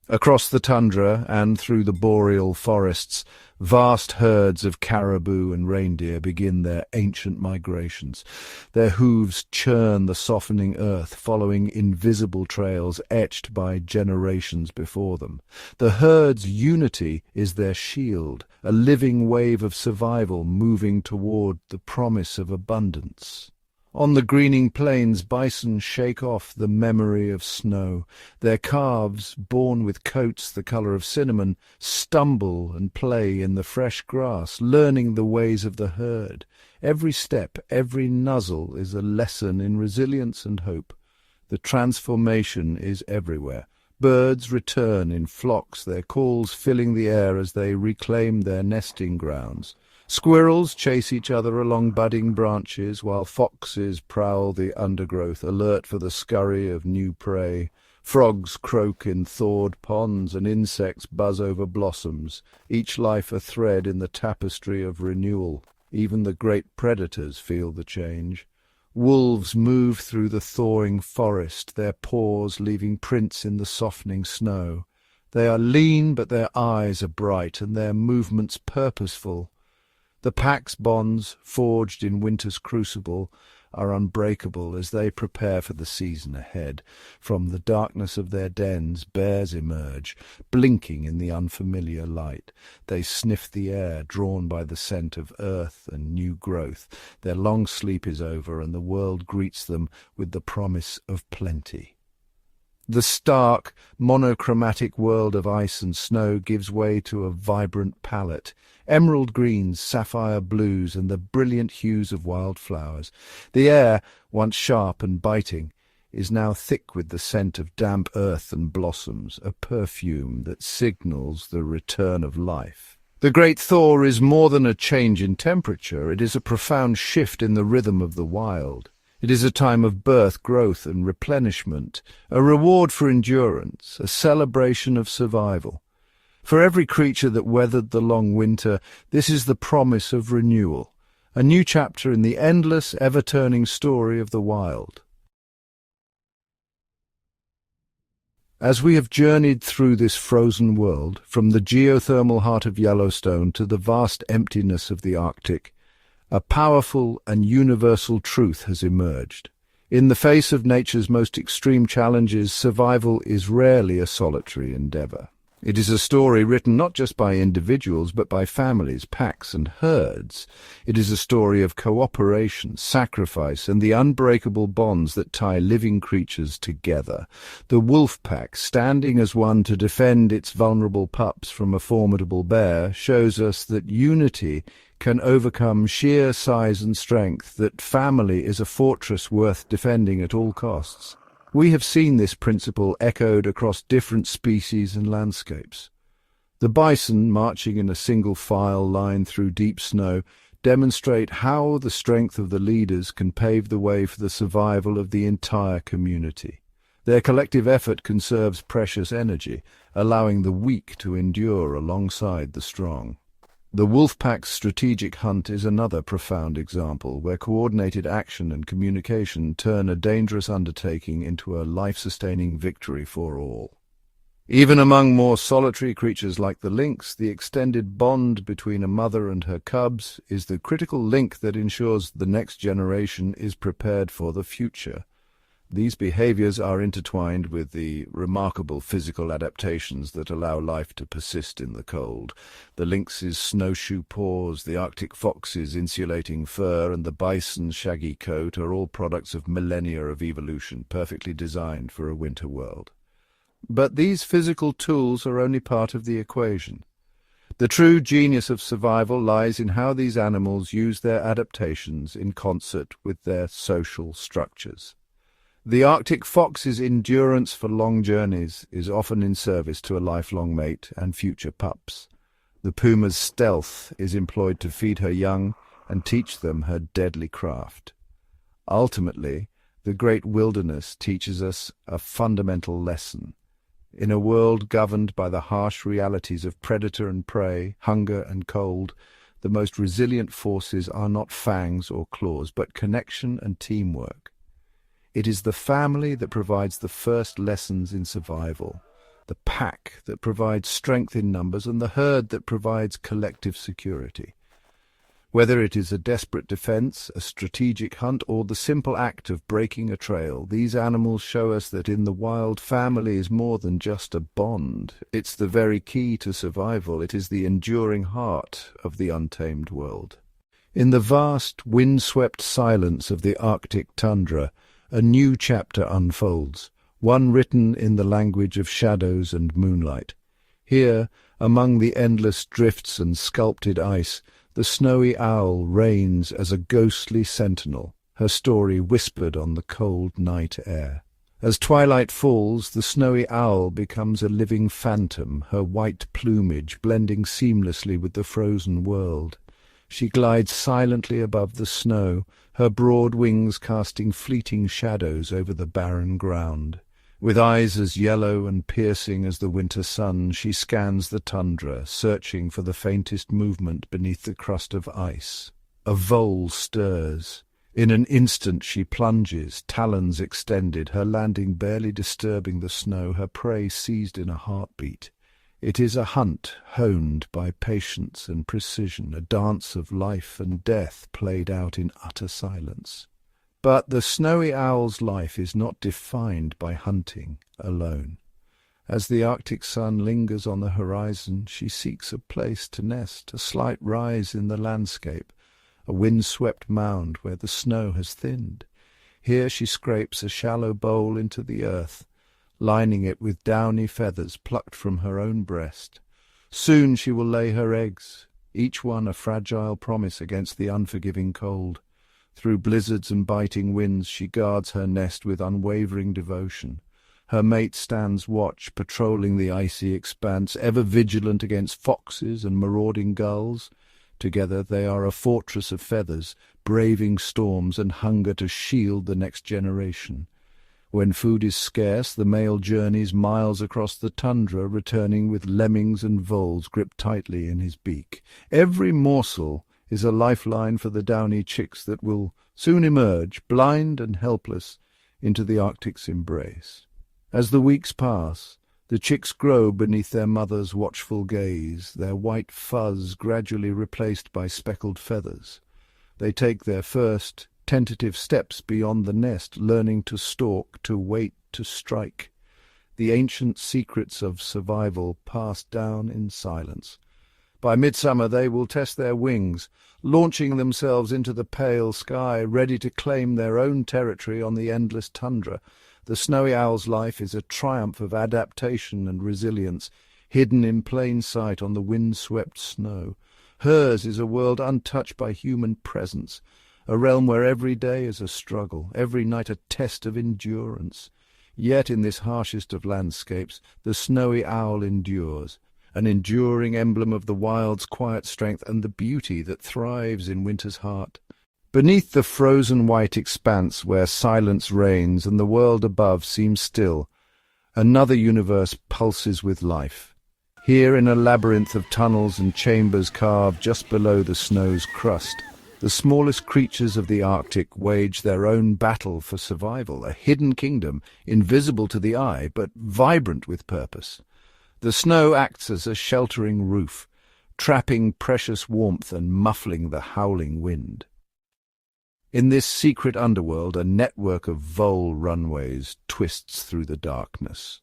Across the tundra and through the boreal forests, vast herds of caribou and reindeer begin their ancient migrations. Their hooves churn the softening earth, following invisible trails etched by generations before them. The herd's unity is their shield, a living wave of survival moving toward the promise of abundance. On the greening plains, bison shake off the memory of snow. Their calves, born with coats the colour of cinnamon, stumble and play in the fresh grass, learning the ways of the herd. Every step, every nuzzle is a lesson in resilience and hope. The transformation is everywhere. Birds return in flocks, their calls filling the air as they reclaim their nesting grounds. Squirrels chase each other along budding branches, while foxes prowl the undergrowth, alert for the scurry of new prey. Frogs croak in thawed ponds, and insects buzz over blossoms, each life a thread in the tapestry of renewal. Even the great predators feel the change. Wolves move through the thawing forest, their paws leaving prints in the softening snow. They are lean, but their eyes are bright, and their movements purposeful. The pack's bonds, forged in winter's crucible, are unbreakable as they prepare for the season ahead. From the darkness of their dens, bears emerge, blinking in the unfamiliar light. They sniff the air, drawn by the scent of earth and new growth. Their long sleep is over, and the world greets them with the promise of plenty. The stark, monochromatic world of ice and snow gives way to a vibrant palette. Emerald greens, sapphire blues, and the brilliant hues of wildflowers. The air, once sharp and biting, is now thick with the scent of damp earth and blossoms, a perfume that signals the return of life. The great thaw is more than a change in temperature. It is a profound shift in the rhythm of the wild. It is a time of birth, growth, and replenishment, a reward for endurance, a celebration of survival. For every creature that weathered the long winter, this is the promise of renewal, a new chapter in the endless, ever-turning story of the wild. As we have journeyed through this frozen world, from the geothermal heart of Yellowstone to the vast emptiness of the Arctic, a powerful and universal truth has emerged. In the face of nature's most extreme challenges, survival is rarely a solitary endeavour. It is a story written not just by individuals, but by families, packs, and herds. It is a story of cooperation, sacrifice, and the unbreakable bonds that tie living creatures together. The wolf pack, standing as one to defend its vulnerable pups from a formidable bear, shows us that unity can overcome sheer size and strength, that family is a fortress worth defending at all costs. We have seen this principle echoed across different species and landscapes. The bison, marching in a single file line through deep snow, demonstrate how the strength of the leaders can pave the way for the survival of the entire community. Their collective effort conserves precious energy, allowing the weak to endure alongside the strong. The wolf pack's strategic hunt is another profound example, where coordinated action and communication turn a dangerous undertaking into a life-sustaining victory for all. Even among more solitary creatures like the lynx, the extended bond between a mother and her cubs is the critical link that ensures the next generation is prepared for the future. These behaviors are intertwined with the remarkable physical adaptations that allow life to persist in the cold. The lynx's snowshoe paws, the Arctic fox's insulating fur, and the bison's shaggy coat are all products of millennia of evolution, perfectly designed for a winter world. But these physical tools are only part of the equation. The true genius of survival lies in how these animals use their adaptations in concert with their social structures. The Arctic fox's endurance for long journeys is often in service to a lifelong mate and future pups. The puma's stealth is employed to feed her young and teach them her deadly craft. Ultimately, the great wilderness teaches us a fundamental lesson. In a world governed by the harsh realities of predator and prey, hunger and cold, the most resilient forces are not fangs or claws, but connection and teamwork. It is the family that provides the first lessons in survival, the pack that provides strength in numbers, and the herd that provides collective security. Whether it is a desperate defense, a strategic hunt, or the simple act of breaking a trail, these animals show us that in the wild, family is more than just a bond. It's the very key to survival. It is the enduring heart of the untamed world. In the vast, wind-swept silence of the Arctic tundra, a new chapter unfolds, one written in the language of shadows and moonlight. Here, among the endless drifts and sculpted ice, the snowy owl reigns as a ghostly sentinel, her story whispered on the cold night air. As twilight falls, the snowy owl becomes a living phantom, her white plumage blending seamlessly with the frozen world. She glides silently above the snow, her broad wings casting fleeting shadows over the barren ground. With eyes as yellow and piercing as the winter sun, she scans the tundra, searching for the faintest movement beneath the crust of ice. A vole stirs. In an instant she plunges, talons extended, her landing barely disturbing the snow, her prey seized in a heartbeat. It is a hunt honed by patience and precision, a dance of life and death played out in utter silence. But the snowy owl's life is not defined by hunting alone. As the Arctic sun lingers on the horizon, she seeks a place to nest, a slight rise in the landscape, a wind-swept mound where the snow has thinned. Here she scrapes a shallow bowl into the earth, lining it with downy feathers plucked from her own breast. Soon she will lay her eggs, each one a fragile promise against the unforgiving cold. Through blizzards and biting winds she guards her nest with unwavering devotion. Her mate stands watch, patrolling the icy expanse, ever vigilant against foxes and marauding gulls. Together they are a fortress of feathers, braving storms and hunger to shield the next generation. When food is scarce, the male journeys miles across the tundra, returning with lemmings and voles gripped tightly in his beak. Every morsel is a lifeline for the downy chicks that will soon emerge, blind and helpless, into the Arctic's embrace. As the weeks pass, the chicks grow beneath their mother's watchful gaze, their white fuzz gradually replaced by speckled feathers. They take their first tentative steps beyond the nest, learning to stalk, to wait, to strike. The ancient secrets of survival passed down in silence. By midsummer they will test their wings, launching themselves into the pale sky, ready to claim their own territory on the endless tundra. The snowy owl's life is a triumph of adaptation and resilience, hidden in plain sight on the wind-swept snow. Hers is a world untouched by human presence, a realm where every day is a struggle, every night a test of endurance. Yet in this harshest of landscapes, the snowy owl endures, an enduring emblem of the wild's quiet strength and the beauty that thrives in winter's heart. Beneath the frozen white expanse where silence reigns and the world above seems still, another universe pulses with life. Here in a labyrinth of tunnels and chambers carved just below the snow's crust, the smallest creatures of the Arctic wage their own battle for survival, a hidden kingdom, invisible to the eye, but vibrant with purpose. The snow acts as a sheltering roof, trapping precious warmth and muffling the howling wind. In this secret underworld, a network of vole runways twists through the darkness.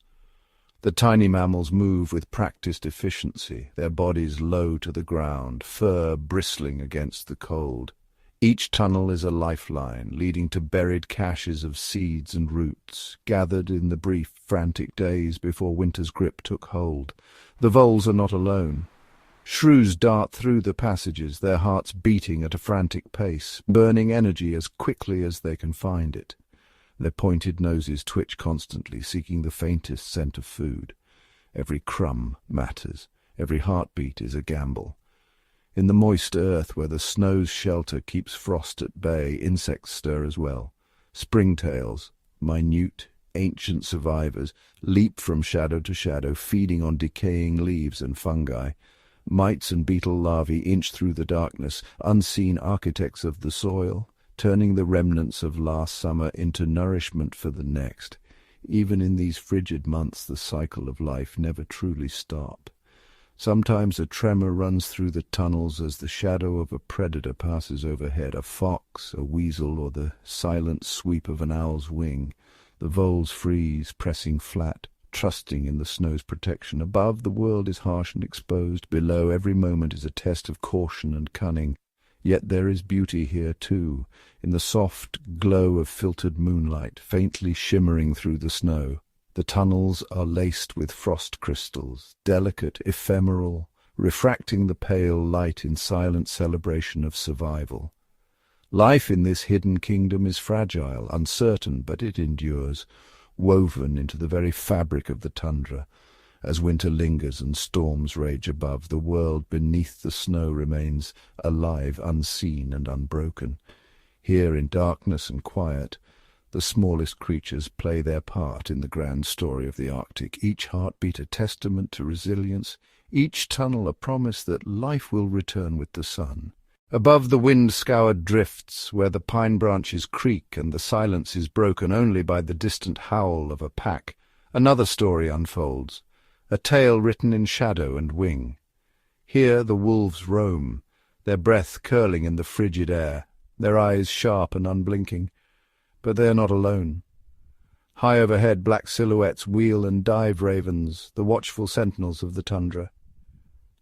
The tiny mammals move with practiced efficiency, their bodies low to the ground, fur bristling against the cold. Each tunnel is a lifeline, leading to buried caches of seeds and roots, gathered in the brief, frantic days before winter's grip took hold. The voles are not alone. Shrews dart through the passages, their hearts beating at a frantic pace, burning energy as quickly as they can find it. Their pointed noses twitch constantly, seeking the faintest scent of food. Every crumb matters, every heartbeat is a gamble. In the moist earth where the snow's shelter keeps frost at bay, insects stir as well. Springtails, minute, ancient survivors, leap from shadow to shadow, feeding on decaying leaves and fungi. Mites and beetle larvae inch through the darkness, unseen architects of the soil, turning the remnants of last summer into nourishment for the next. Even in these frigid months, the cycle of life never truly stops. Sometimes a tremor runs through the tunnels as the shadow of a predator passes overhead, a fox, a weasel, or the silent sweep of an owl's wing. The voles freeze, pressing flat, trusting in the snow's protection. Above, the world is harsh and exposed. Below, every moment is a test of caution and cunning. Yet there is beauty here, too, in the soft glow of filtered moonlight, faintly shimmering through the snow. The tunnels are laced with frost crystals, delicate, ephemeral, refracting the pale light in silent celebration of survival. Life in this hidden kingdom is fragile, uncertain, but it endures, woven into the very fabric of the tundra. As winter lingers and storms rage above, the world beneath the snow remains alive, unseen and unbroken. Here in darkness and quiet, the smallest creatures play their part in the grand story of the Arctic, each heartbeat a testament to resilience, each tunnel a promise that life will return with the sun. Above the wind-scoured drifts, where the pine branches creak and the silence is broken only by the distant howl of a pack, another story unfolds, a tale written in shadow and wing. Here the wolves roam, their breath curling in the frigid air, their eyes sharp and unblinking. But they are not alone. High overhead, black silhouettes wheel and dive ravens, the watchful sentinels of the tundra.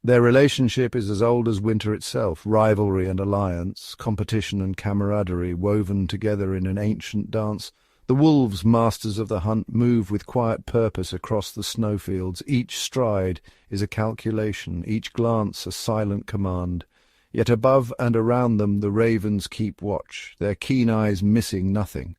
Their relationship is as old as winter itself, rivalry and alliance, competition and camaraderie woven together in an ancient dance. The wolves, masters of the hunt, move with quiet purpose across the snowfields. Each stride is a calculation, each glance a silent command. Yet above and around them the ravens keep watch, their keen eyes missing nothing.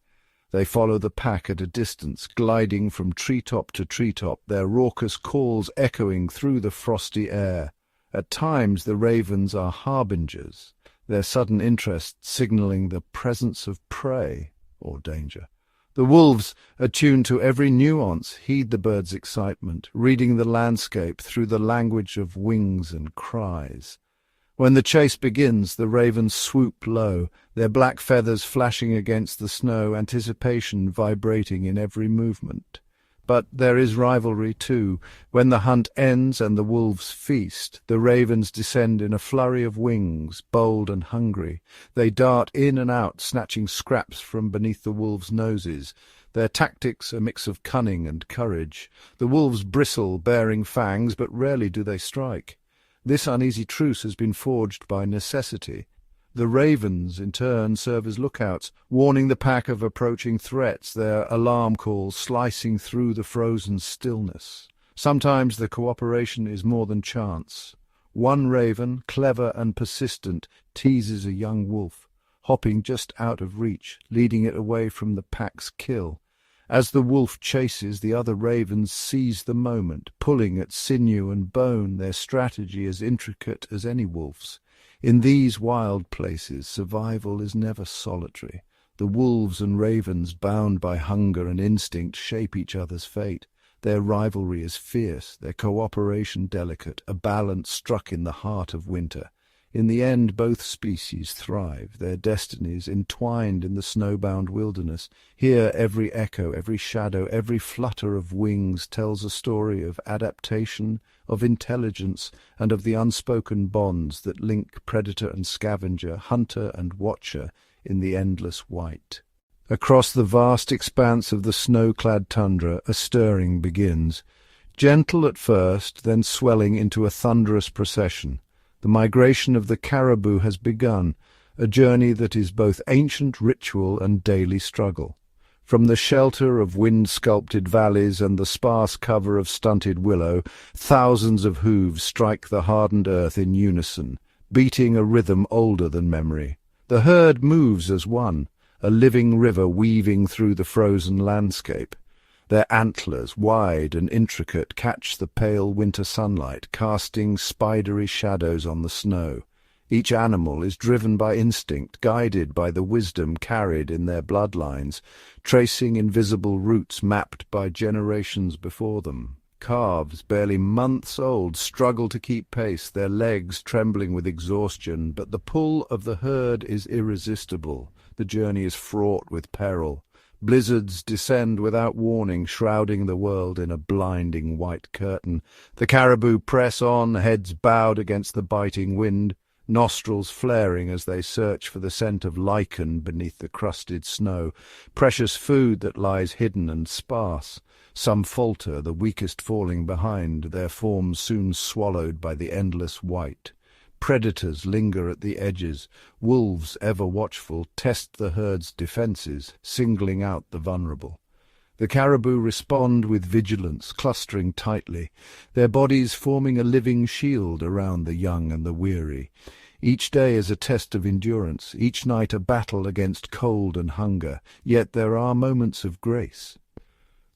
They follow the pack at a distance, gliding from treetop to treetop, their raucous calls echoing through the frosty air. At times the ravens are harbingers, their sudden interest signaling the presence of prey or danger. The wolves, attuned to every nuance, heed the bird's excitement, reading the landscape through the language of wings and cries. When the chase begins, the ravens swoop low, their black feathers flashing against the snow, anticipation vibrating in every movement. But there is rivalry, too. When the hunt ends and the wolves feast, the ravens descend in a flurry of wings, bold and hungry. They dart in and out, snatching scraps from beneath the wolves' noses. Their tactics a mix of cunning and courage. The wolves bristle, bearing fangs, but rarely do they strike. This uneasy truce has been forged by necessity. The ravens, in turn, serve as lookouts, warning the pack of approaching threats, their alarm calls slicing through the frozen stillness. Sometimes the cooperation is more than chance. One raven, clever and persistent, teases a young wolf, hopping just out of reach, leading it away from the pack's kill. As the wolf chases, the other ravens seize the moment, pulling at sinew and bone, their strategy as intricate as any wolf's. In these wild places, survival is never solitary. The wolves and ravens, bound by hunger and instinct, shape each other's fate. Their rivalry is fierce, their cooperation delicate, a balance struck in the heart of winter. In the end, both species thrive, their destinies entwined in the snowbound wilderness. Here every echo, every shadow, every flutter of wings tells a story of adaptation, of intelligence, and of the unspoken bonds that link predator and scavenger, hunter and watcher in the endless white. Across the vast expanse of the snow-clad tundra, a stirring begins. Gentle at first, then swelling into a thunderous procession. The migration of the caribou has begun, a journey that is both ancient ritual and daily struggle. From the shelter of wind-sculpted valleys and the sparse cover of stunted willow, thousands of hooves strike the hardened earth in unison, beating a rhythm older than memory. The herd moves as one, a living river weaving through the frozen landscape. Their antlers, wide and intricate, catch the pale winter sunlight, casting spidery shadows on the snow. Each animal is driven by instinct, guided by the wisdom carried in their bloodlines, tracing invisible routes mapped by generations before them. Calves, barely months old, struggle to keep pace, their legs trembling with exhaustion, but the pull of the herd is irresistible. The journey is fraught with peril. Blizzards descend without warning, shrouding the world in a blinding white curtain. The caribou press on, heads bowed against the biting wind, nostrils flaring as they search for the scent of lichen beneath the crusted snow, precious food that lies hidden and sparse. Some falter, the weakest falling behind, their forms soon swallowed by the endless white. Predators linger at the edges. Wolves, ever watchful, test the herd's defenses, singling out the vulnerable. The caribou respond with vigilance, clustering tightly, their bodies forming a living shield around the young and the weary. Each day is a test of endurance, each night a battle against cold and hunger, yet there are moments of grace.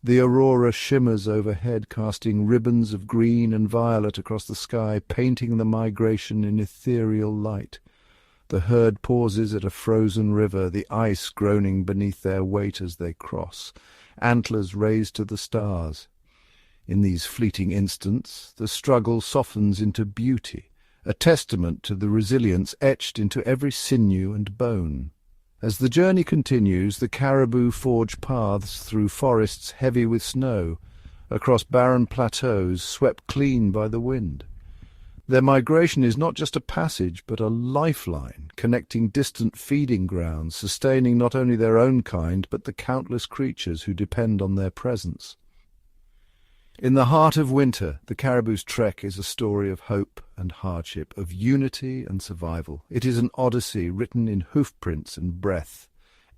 The aurora shimmers overhead, casting ribbons of green and violet across the sky, painting the migration in ethereal light. The herd pauses at a frozen river, the ice groaning beneath their weight as they cross, antlers raised to the stars. In these fleeting instants, the struggle softens into beauty, a testament to the resilience etched into every sinew and bone. As the journey continues, the caribou forge paths through forests heavy with snow, across barren plateaus swept clean by the wind. Their migration is not just a passage, but a lifeline, connecting distant feeding grounds, sustaining not only their own kind, but the countless creatures who depend on their presence. In the heart of winter, the caribou's trek is a story of hope and hardship, of unity and survival. It is an odyssey written in hoofprints and breath,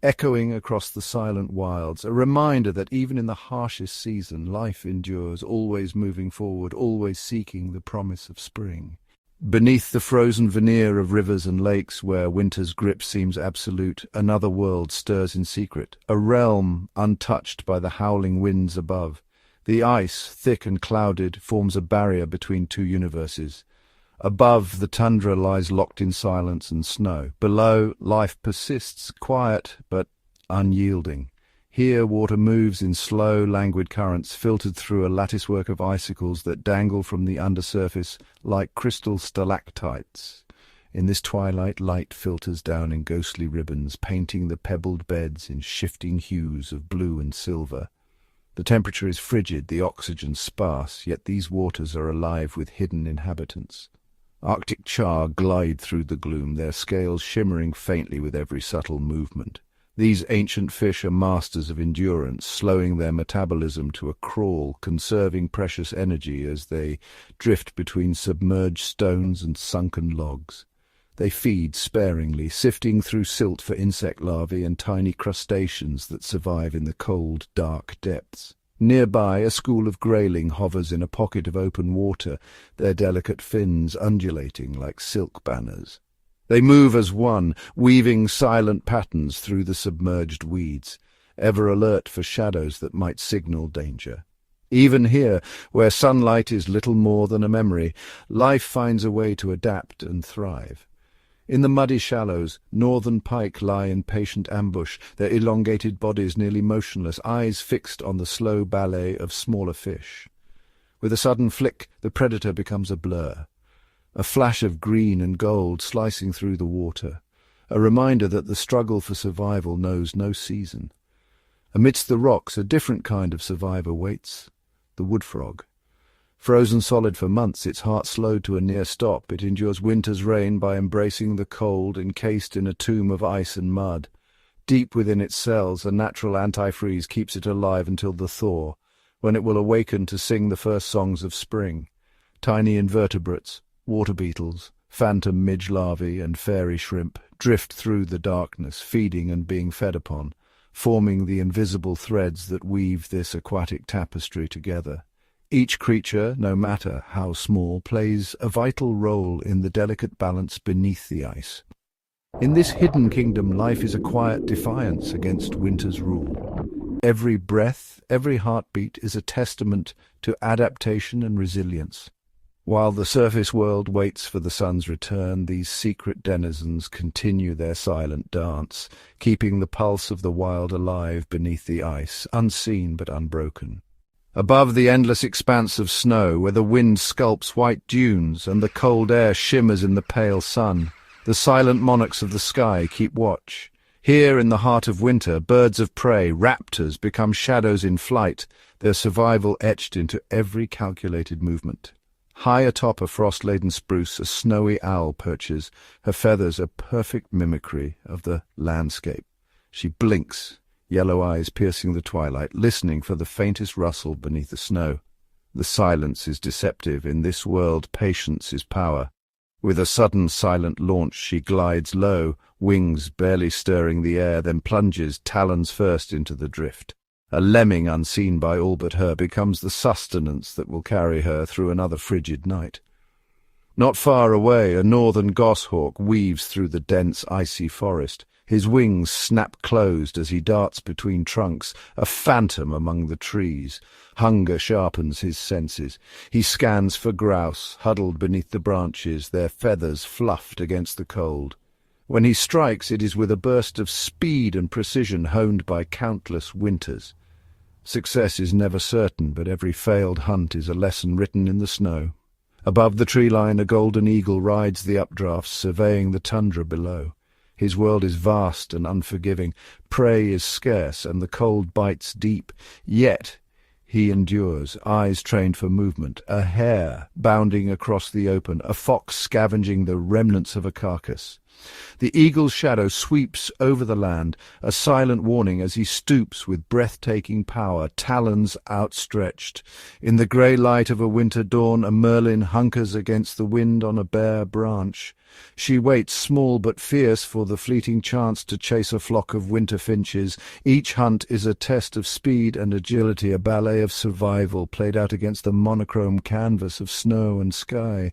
echoing across the silent wilds, a reminder that even in the harshest season, life endures, always moving forward, always seeking the promise of spring. Beneath the frozen veneer of rivers and lakes, where winter's grip seems absolute, another world stirs in secret, a realm untouched by the howling winds above. The ice, thick and clouded, forms a barrier between two universes. Above, the tundra lies locked in silence and snow. Below, life persists, quiet but unyielding. Here, water moves in slow, languid currents, filtered through a latticework of icicles that dangle from the undersurface like crystal stalactites. In this twilight, light filters down in ghostly ribbons, painting the pebbled beds in shifting hues of blue and silver. The temperature is frigid, the oxygen sparse, yet these waters are alive with hidden inhabitants. Arctic char glide through the gloom, their scales shimmering faintly with every subtle movement. These ancient fish are masters of endurance, slowing their metabolism to a crawl, conserving precious energy as they drift between submerged stones and sunken logs. They feed sparingly, sifting through silt for insect larvae and tiny crustaceans that survive in the cold, dark depths. Nearby, a school of grayling hovers in a pocket of open water, their delicate fins undulating like silk banners. They move as one, weaving silent patterns through the submerged weeds, ever alert for shadows that might signal danger. Even here, where sunlight is little more than a memory, life finds a way to adapt and thrive. In the muddy shallows, northern pike lie in patient ambush, their elongated bodies nearly motionless, eyes fixed on the slow ballet of smaller fish. With a sudden flick, the predator becomes a blur, a flash of green and gold slicing through the water, a reminder that the struggle for survival knows no season. Amidst the rocks, a different kind of survivor waits, the wood frog. Frozen solid for months, its heart slowed to a near stop, it endures winter's rain by embracing the cold, encased in a tomb of ice and mud. Deep within its cells, a natural antifreeze keeps it alive until the thaw, when it will awaken to sing the first songs of spring. Tiny invertebrates, water beetles, phantom midge larvae, and fairy shrimp drift through the darkness, feeding and being fed upon, forming the invisible threads that weave this aquatic tapestry together. Each creature, no matter how small, plays a vital role in the delicate balance beneath the ice. In this hidden kingdom, life is a quiet defiance against winter's rule. Every breath, every heartbeat is a testament to adaptation and resilience. While the surface world waits for the sun's return, these secret denizens continue their silent dance, keeping the pulse of the wild alive beneath the ice, unseen but unbroken. Above the endless expanse of snow, where the wind sculpts white dunes and the cold air shimmers in the pale sun, the silent monarchs of the sky keep watch. Here, in the heart of winter, birds of prey, raptors, become shadows in flight, their survival etched into every calculated movement. High atop a frost-laden spruce, a snowy owl perches, her feathers a perfect mimicry of the landscape. She blinks, yellow eyes piercing the twilight, listening for the faintest rustle beneath the snow. The silence is deceptive. In this world, patience is power. With a sudden silent launch, she glides low, wings barely stirring the air, then plunges, talons first, into the drift. A lemming unseen by all but her becomes the sustenance that will carry her through another frigid night. Not far away, a northern goshawk weaves through the dense, icy forest. His wings snap closed as he darts between trunks, a phantom among the trees. Hunger sharpens his senses. He scans for grouse, huddled beneath the branches, their feathers fluffed against the cold. When he strikes, it is with a burst of speed and precision honed by countless winters. Success is never certain, but every failed hunt is a lesson written in the snow. Above the tree line, a golden eagle rides the updrafts, surveying the tundra below. His world is vast and unforgiving. Prey is scarce, and the cold bites deep. Yet he endures, eyes trained for movement, a hare bounding across the open, a fox scavenging the remnants of a carcass. The eagle's shadow sweeps over the land, a silent warning as he stoops with breathtaking power, talons outstretched. In the grey light of a winter dawn, a merlin hunkers against the wind on a bare branch. She waits, small but fierce, for the fleeting chance to chase a flock of winter finches. Each hunt is a test of speed and agility, a ballet of survival played out against the monochrome canvas of snow and sky.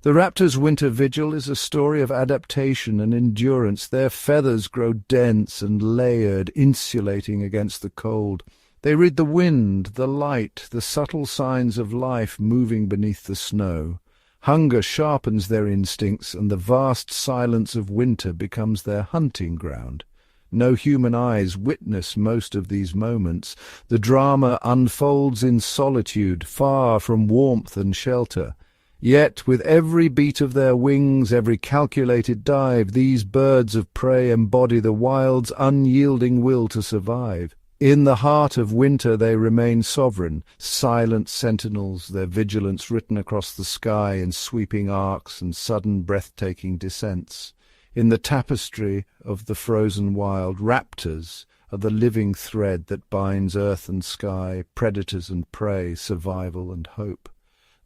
The raptors' winter vigil is a story of adaptation and endurance. Their feathers grow dense and layered, insulating against the cold. They read the wind, the light, the subtle signs of life moving beneath the snow. Hunger sharpens their instincts, and the vast silence of winter becomes their hunting ground. No human eyes witness most of these moments. The drama unfolds in solitude, far from warmth and shelter. Yet, with every beat of their wings, every calculated dive, these birds of prey embody the wild's unyielding will to survive. In the heart of winter they remain sovereign, silent sentinels, their vigilance written across the sky in sweeping arcs and sudden breathtaking descents. In the tapestry of the frozen wild, raptors are the living thread that binds earth and sky, predators and prey, survival and hope.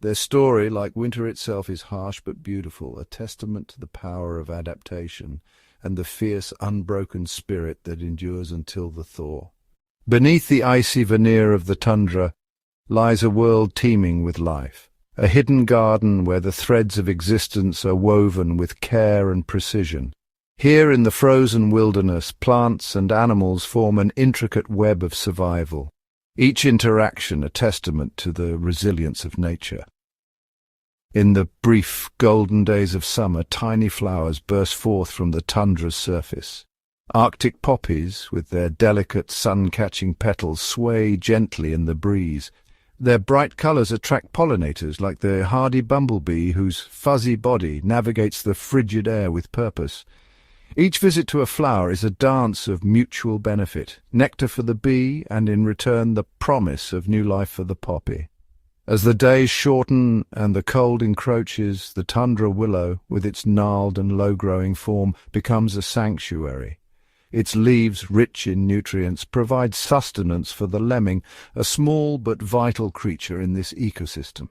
Their story, like winter itself, is harsh but beautiful, a testament to the power of adaptation and the fierce, unbroken spirit that endures until the thaw. Beneath the icy veneer of the tundra lies a world teeming with life, a hidden garden where the threads of existence are woven with care and precision. Here in the frozen wilderness, plants and animals form an intricate web of survival, each interaction a testament to the resilience of nature. In the brief golden days of summer, tiny flowers burst forth from the tundra's surface. Arctic poppies, with their delicate sun-catching petals, sway gently in the breeze. Their bright colours attract pollinators like the hardy bumblebee whose fuzzy body navigates the frigid air with purpose. Each visit to a flower is a dance of mutual benefit, nectar for the bee, and in return the promise of new life for the poppy. As the days shorten and the cold encroaches, the tundra willow, with its gnarled and low-growing form, becomes a sanctuary. Its leaves, rich in nutrients, provide sustenance for the lemming, a small but vital creature in this ecosystem.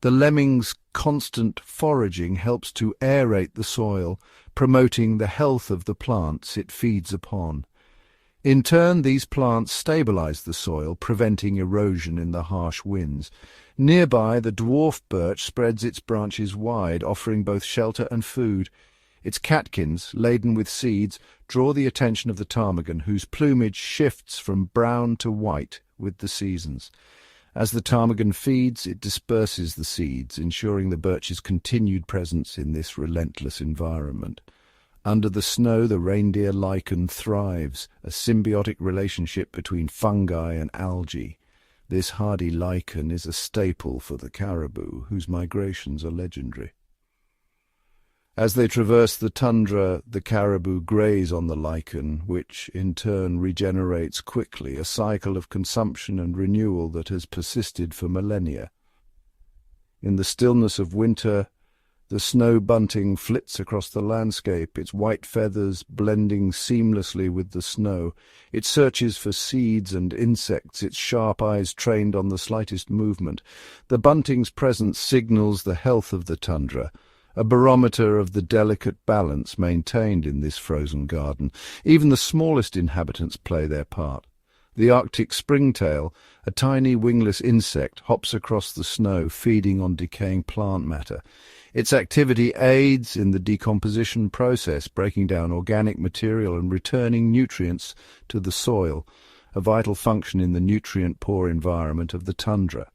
The lemming's constant foraging helps to aerate the soil, promoting the health of the plants it feeds upon. In turn, these plants stabilize the soil, preventing erosion in the harsh winds. Nearby, the dwarf birch spreads its branches wide, offering both shelter and food. Its catkins, laden with seeds, draw the attention of the ptarmigan, whose plumage shifts from brown to white with the seasons. As the ptarmigan feeds, it disperses the seeds, ensuring the birch's continued presence in this relentless environment. Under the snow, the reindeer lichen thrives, a symbiotic relationship between fungi and algae. This hardy lichen is a staple for the caribou, whose migrations are legendary. As they traverse the tundra, the caribou graze on the lichen, which in turn regenerates quickly, a cycle of consumption and renewal that has persisted for millennia. In the stillness of winter, the snow bunting flits across the landscape, its white feathers blending seamlessly with the snow. It searches for seeds and insects, its sharp eyes trained on the slightest movement. The bunting's presence signals the health of the tundra, a barometer of the delicate balance maintained in this frozen garden. Even the smallest inhabitants play their part. The Arctic springtail, a tiny wingless insect, hops across the snow, feeding on decaying plant matter. Its activity aids in the decomposition process, breaking down organic material and returning nutrients to the soil, a vital function in the nutrient-poor environment of the tundra.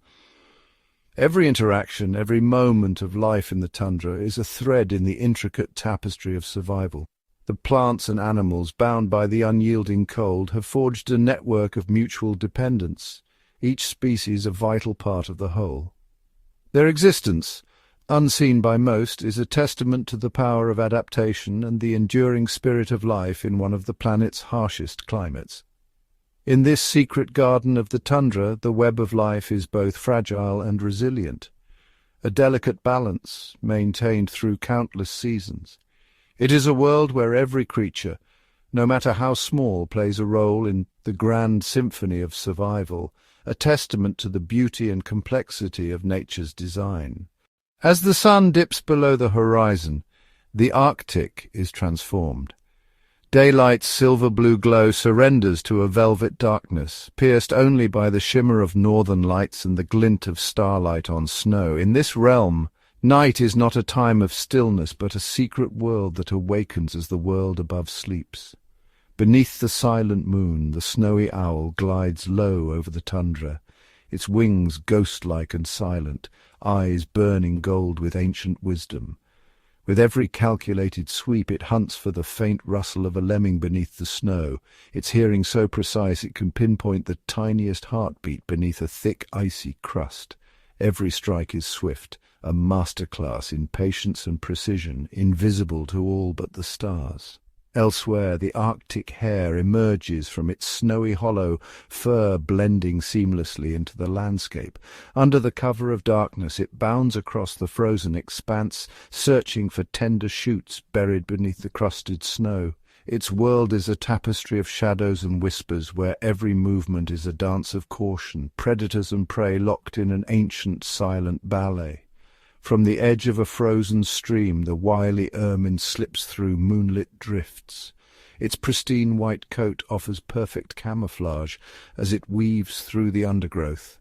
Every interaction, every moment of life in the tundra is a thread in the intricate tapestry of survival. The plants and animals, bound by the unyielding cold, have forged a network of mutual dependence, each species a vital part of the whole. Their existence, unseen by most, is a testament to the power of adaptation and the enduring spirit of life in one of the planet's harshest climates. In this secret garden of the tundra, the web of life is both fragile and resilient, a delicate balance maintained through countless seasons. It is a world where every creature, no matter how small, plays a role in the grand symphony of survival, a testament to the beauty and complexity of nature's design. As the sun dips below the horizon, the Arctic is transformed. Daylight's silver-blue glow surrenders to a velvet darkness, pierced only by the shimmer of northern lights and the glint of starlight on snow. In this realm, night is not a time of stillness, but a secret world that awakens as the world above sleeps. Beneath the silent moon, the snowy owl glides low over the tundra, its wings ghost-like and silent, eyes burning gold with ancient wisdom. With every calculated sweep it hunts for the faint rustle of a lemming beneath the snow, its hearing so precise it can pinpoint the tiniest heartbeat beneath a thick icy crust. Every strike is swift, a masterclass in patience and precision, invisible to all but the stars. Elsewhere, the Arctic hare emerges from its snowy hollow, fur blending seamlessly into the landscape. Under the cover of darkness, it bounds across the frozen expanse, searching for tender shoots buried beneath the crusted snow. Its world is a tapestry of shadows and whispers, where every movement is a dance of caution, predators and prey locked in an ancient, silent ballet. From the edge of a frozen stream, the wily ermine slips through moonlit drifts. Its pristine white coat offers perfect camouflage as it weaves through the undergrowth.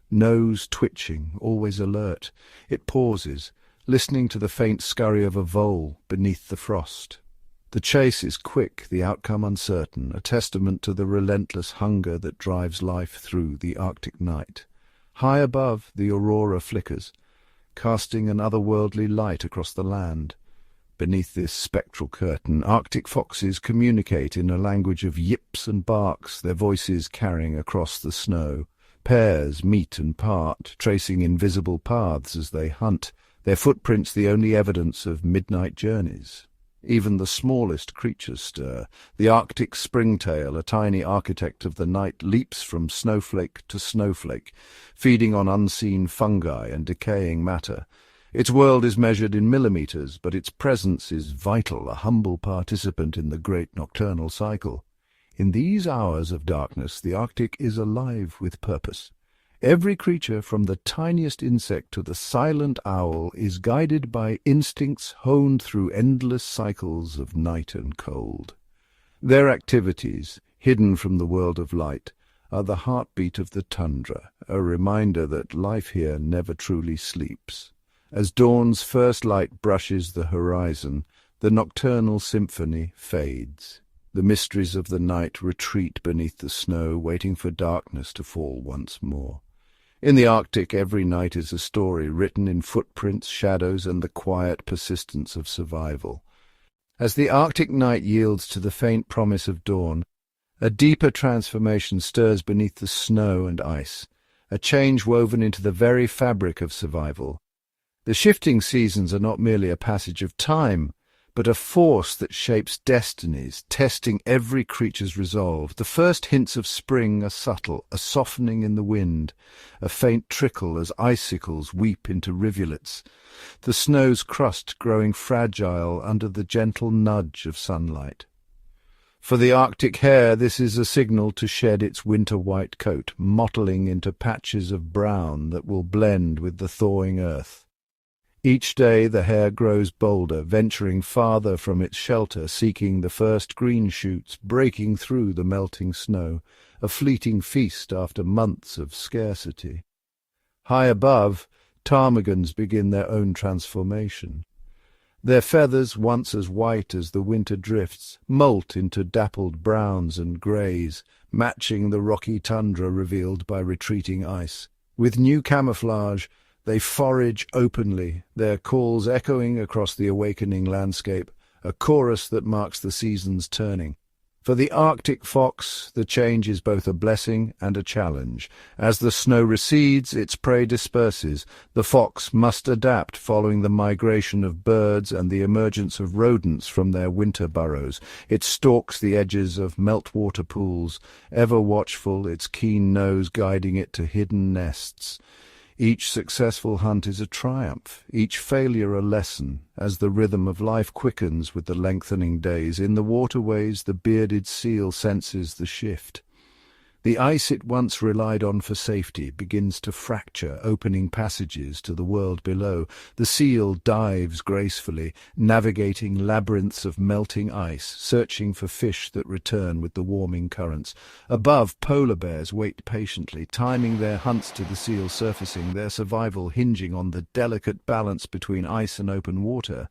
Nose twitching, always alert, it pauses, listening to the faint scurry of a vole beneath the frost. The chase is quick, the outcome uncertain, a testament to the relentless hunger that drives life through the Arctic night. High above, the aurora flickers, casting an otherworldly light across the land. Beneath this spectral curtain, Arctic foxes communicate in a language of yips and barks, their voices carrying across the snow. Pairs meet and part, tracing invisible paths as they hunt, their footprints the only evidence of midnight journeys. Even the smallest creatures stir. The Arctic springtail, a tiny architect of the night, leaps from snowflake to snowflake, feeding on unseen fungi and decaying matter. Its world is measured in millimeters, but its presence is vital, a humble participant in the great nocturnal cycle. In these hours of darkness, the Arctic is alive with purpose. Every creature, from the tiniest insect to the silent owl, is guided by instincts honed through endless cycles of night and cold. Their activities, hidden from the world of light, are the heartbeat of the tundra, a reminder that life here never truly sleeps. As dawn's first light brushes the horizon, the nocturnal symphony fades. The mysteries of the night retreat beneath the snow, waiting for darkness to fall once more. In the Arctic, every night is a story written in footprints, shadows, and the quiet persistence of survival. As the Arctic night yields to the faint promise of dawn, a deeper transformation stirs beneath the snow and ice, a change woven into the very fabric of survival. The shifting seasons are not merely a passage of time, but a force that shapes destinies, testing every creature's resolve. The first hints of spring are subtle, a softening in the wind, a faint trickle as icicles weep into rivulets, the snow's crust growing fragile under the gentle nudge of sunlight. For the Arctic hare, this is a signal to shed its winter-white coat, mottling into patches of brown that will blend with the thawing earth. Each day the hare grows bolder, venturing farther from its shelter, seeking the first green shoots, breaking through the melting snow, a fleeting feast after months of scarcity. High above, ptarmigans begin their own transformation. Their feathers, once as white as the winter drifts, molt into dappled browns and greys, matching the rocky tundra revealed by retreating ice. With new camouflage, they forage openly, their calls echoing across the awakening landscape, a chorus that marks the season's turning. For the Arctic fox, the change is both a blessing and a challenge. As the snow recedes, its prey disperses. The fox must adapt following the migration of birds and the emergence of rodents from their winter burrows. It stalks the edges of meltwater pools, ever watchful, its keen nose guiding it to hidden nests. Each successful hunt is a triumph, each failure a lesson, as the rhythm of life quickens with the lengthening days. In the waterways, the bearded seal senses the shift. The ice it once relied on for safety begins to fracture, opening passages to the world below. The seal dives gracefully, navigating labyrinths of melting ice, searching for fish that return with the warming currents. Above, polar bears wait patiently, timing their hunts to the seal surfacing, their survival hinging on the delicate balance between ice and open water.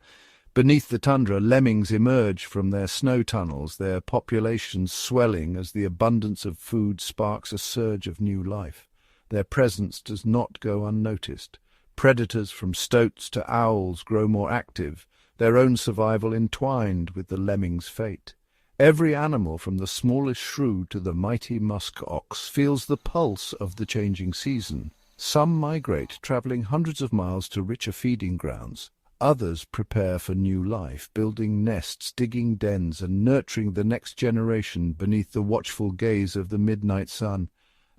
Beneath the tundra, lemmings emerge from their snow tunnels, their populations swelling as the abundance of food sparks a surge of new life. Their presence does not go unnoticed. Predators from stoats to owls grow more active, their own survival entwined with the lemmings' fate. Every animal, from the smallest shrew to the mighty musk ox, feels the pulse of the changing season. Some migrate, travelling hundreds of miles to richer feeding grounds. Others prepare for new life, building nests, digging dens, and nurturing the next generation beneath the watchful gaze of the midnight sun.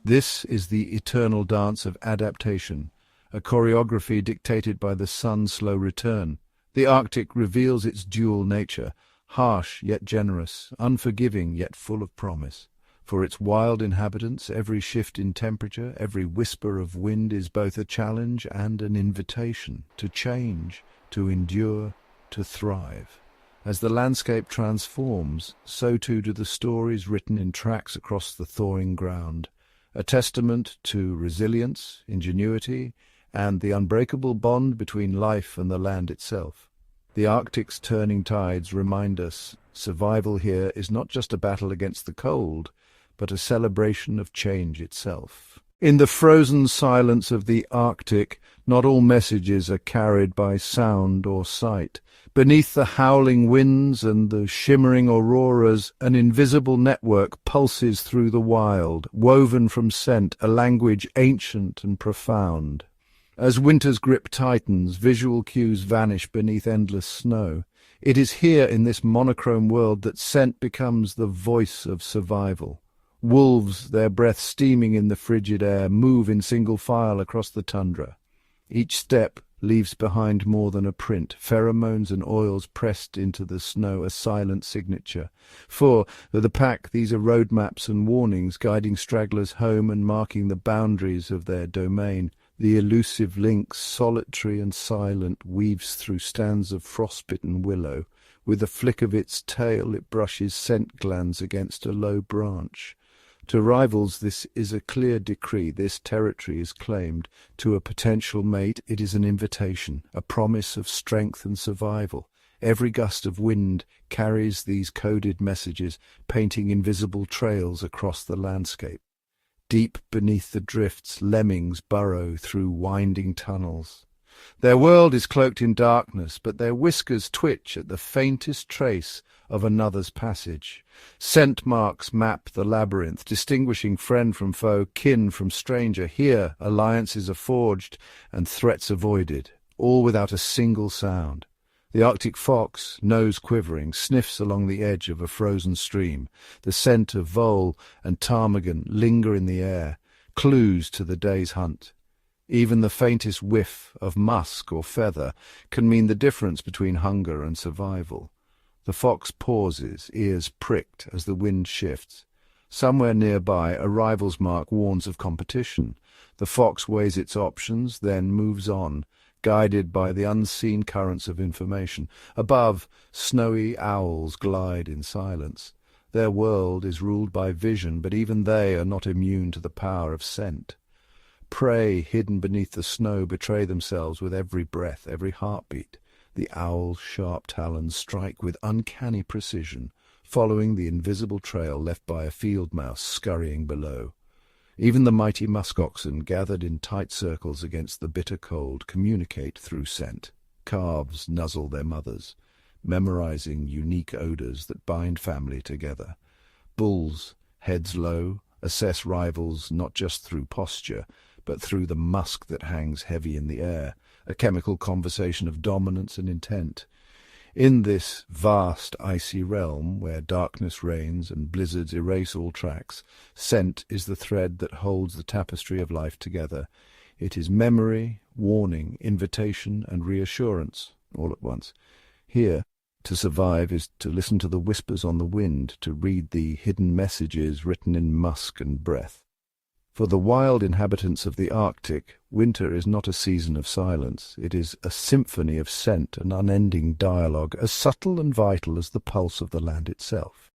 This is the eternal dance of adaptation, a choreography dictated by the sun's slow return. The Arctic reveals its dual nature, harsh yet generous, unforgiving yet full of promise. For its wild inhabitants, every shift in temperature, every whisper of wind is both a challenge and an invitation to change, to endure, to thrive. As the landscape transforms, so too do the stories written in tracks across the thawing ground, a testament to resilience, ingenuity, and the unbreakable bond between life and the land itself. The Arctic's turning tides remind us survival here is not just a battle against the cold, but a celebration of change itself. In the frozen silence of the Arctic, not all messages are carried by sound or sight. Beneath the howling winds and the shimmering auroras, an invisible network pulses through the wild, woven from scent, a language ancient and profound. As winter's grip tightens, visual cues vanish beneath endless snow. It is here in this monochrome world that scent becomes the voice of survival. Wolves, their breath steaming in the frigid air, move in single file across the tundra. Each step leaves behind more than a print, pheromones and oils pressed into the snow, a silent signature. For the pack, these are road maps and warnings, guiding stragglers home and marking the boundaries of their domain. The elusive lynx, solitary and silent, weaves through stands of frostbitten willow. With a flick of its tail, it brushes scent glands against a low branch. To rivals, this is a clear decree. This territory is claimed. To a potential mate, it is an invitation, a promise of strength and survival. Every gust of wind carries these coded messages, painting invisible trails across the landscape. Deep beneath the drifts, lemmings burrow through winding tunnels. Their world is cloaked in darkness, but their whiskers twitch at the faintest trace of another's passage. Scent marks map the labyrinth, distinguishing friend from foe, kin from stranger. Here, alliances are forged and threats avoided, all without a single sound. The Arctic fox, nose quivering, sniffs along the edge of a frozen stream. The scent of vole and ptarmigan linger in the air, clues to the day's hunt. Even the faintest whiff of musk or feather can mean the difference between hunger and survival. The fox pauses, ears pricked as the wind shifts. Somewhere nearby, a rival's mark warns of competition. The fox weighs its options, then moves on, guided by the unseen currents of information. Above, snowy owls glide in silence. Their world is ruled by vision, but even they are not immune to the power of scent. Prey hidden beneath the snow betray themselves with every breath, every heartbeat. The owl's sharp talons strike with uncanny precision, following the invisible trail left by a field mouse scurrying below. Even the mighty musk oxen, gathered in tight circles against the bitter cold, communicate through scent. Calves nuzzle their mothers, memorizing unique odors that bind family together. Bulls, heads low, assess rivals not just through posture, but through the musk that hangs heavy in the air, a chemical conversation of dominance and intent. In this vast icy realm, where darkness reigns and blizzards erase all tracks, scent is the thread that holds the tapestry of life together. It is memory, warning, invitation, and reassurance, all at once. Here, to survive is to listen to the whispers on the wind, to read the hidden messages written in musk and breath. For the wild inhabitants of the Arctic, winter is not a season of silence. It is a symphony of scent, an unending dialogue, as subtle and vital as the pulse of the land itself.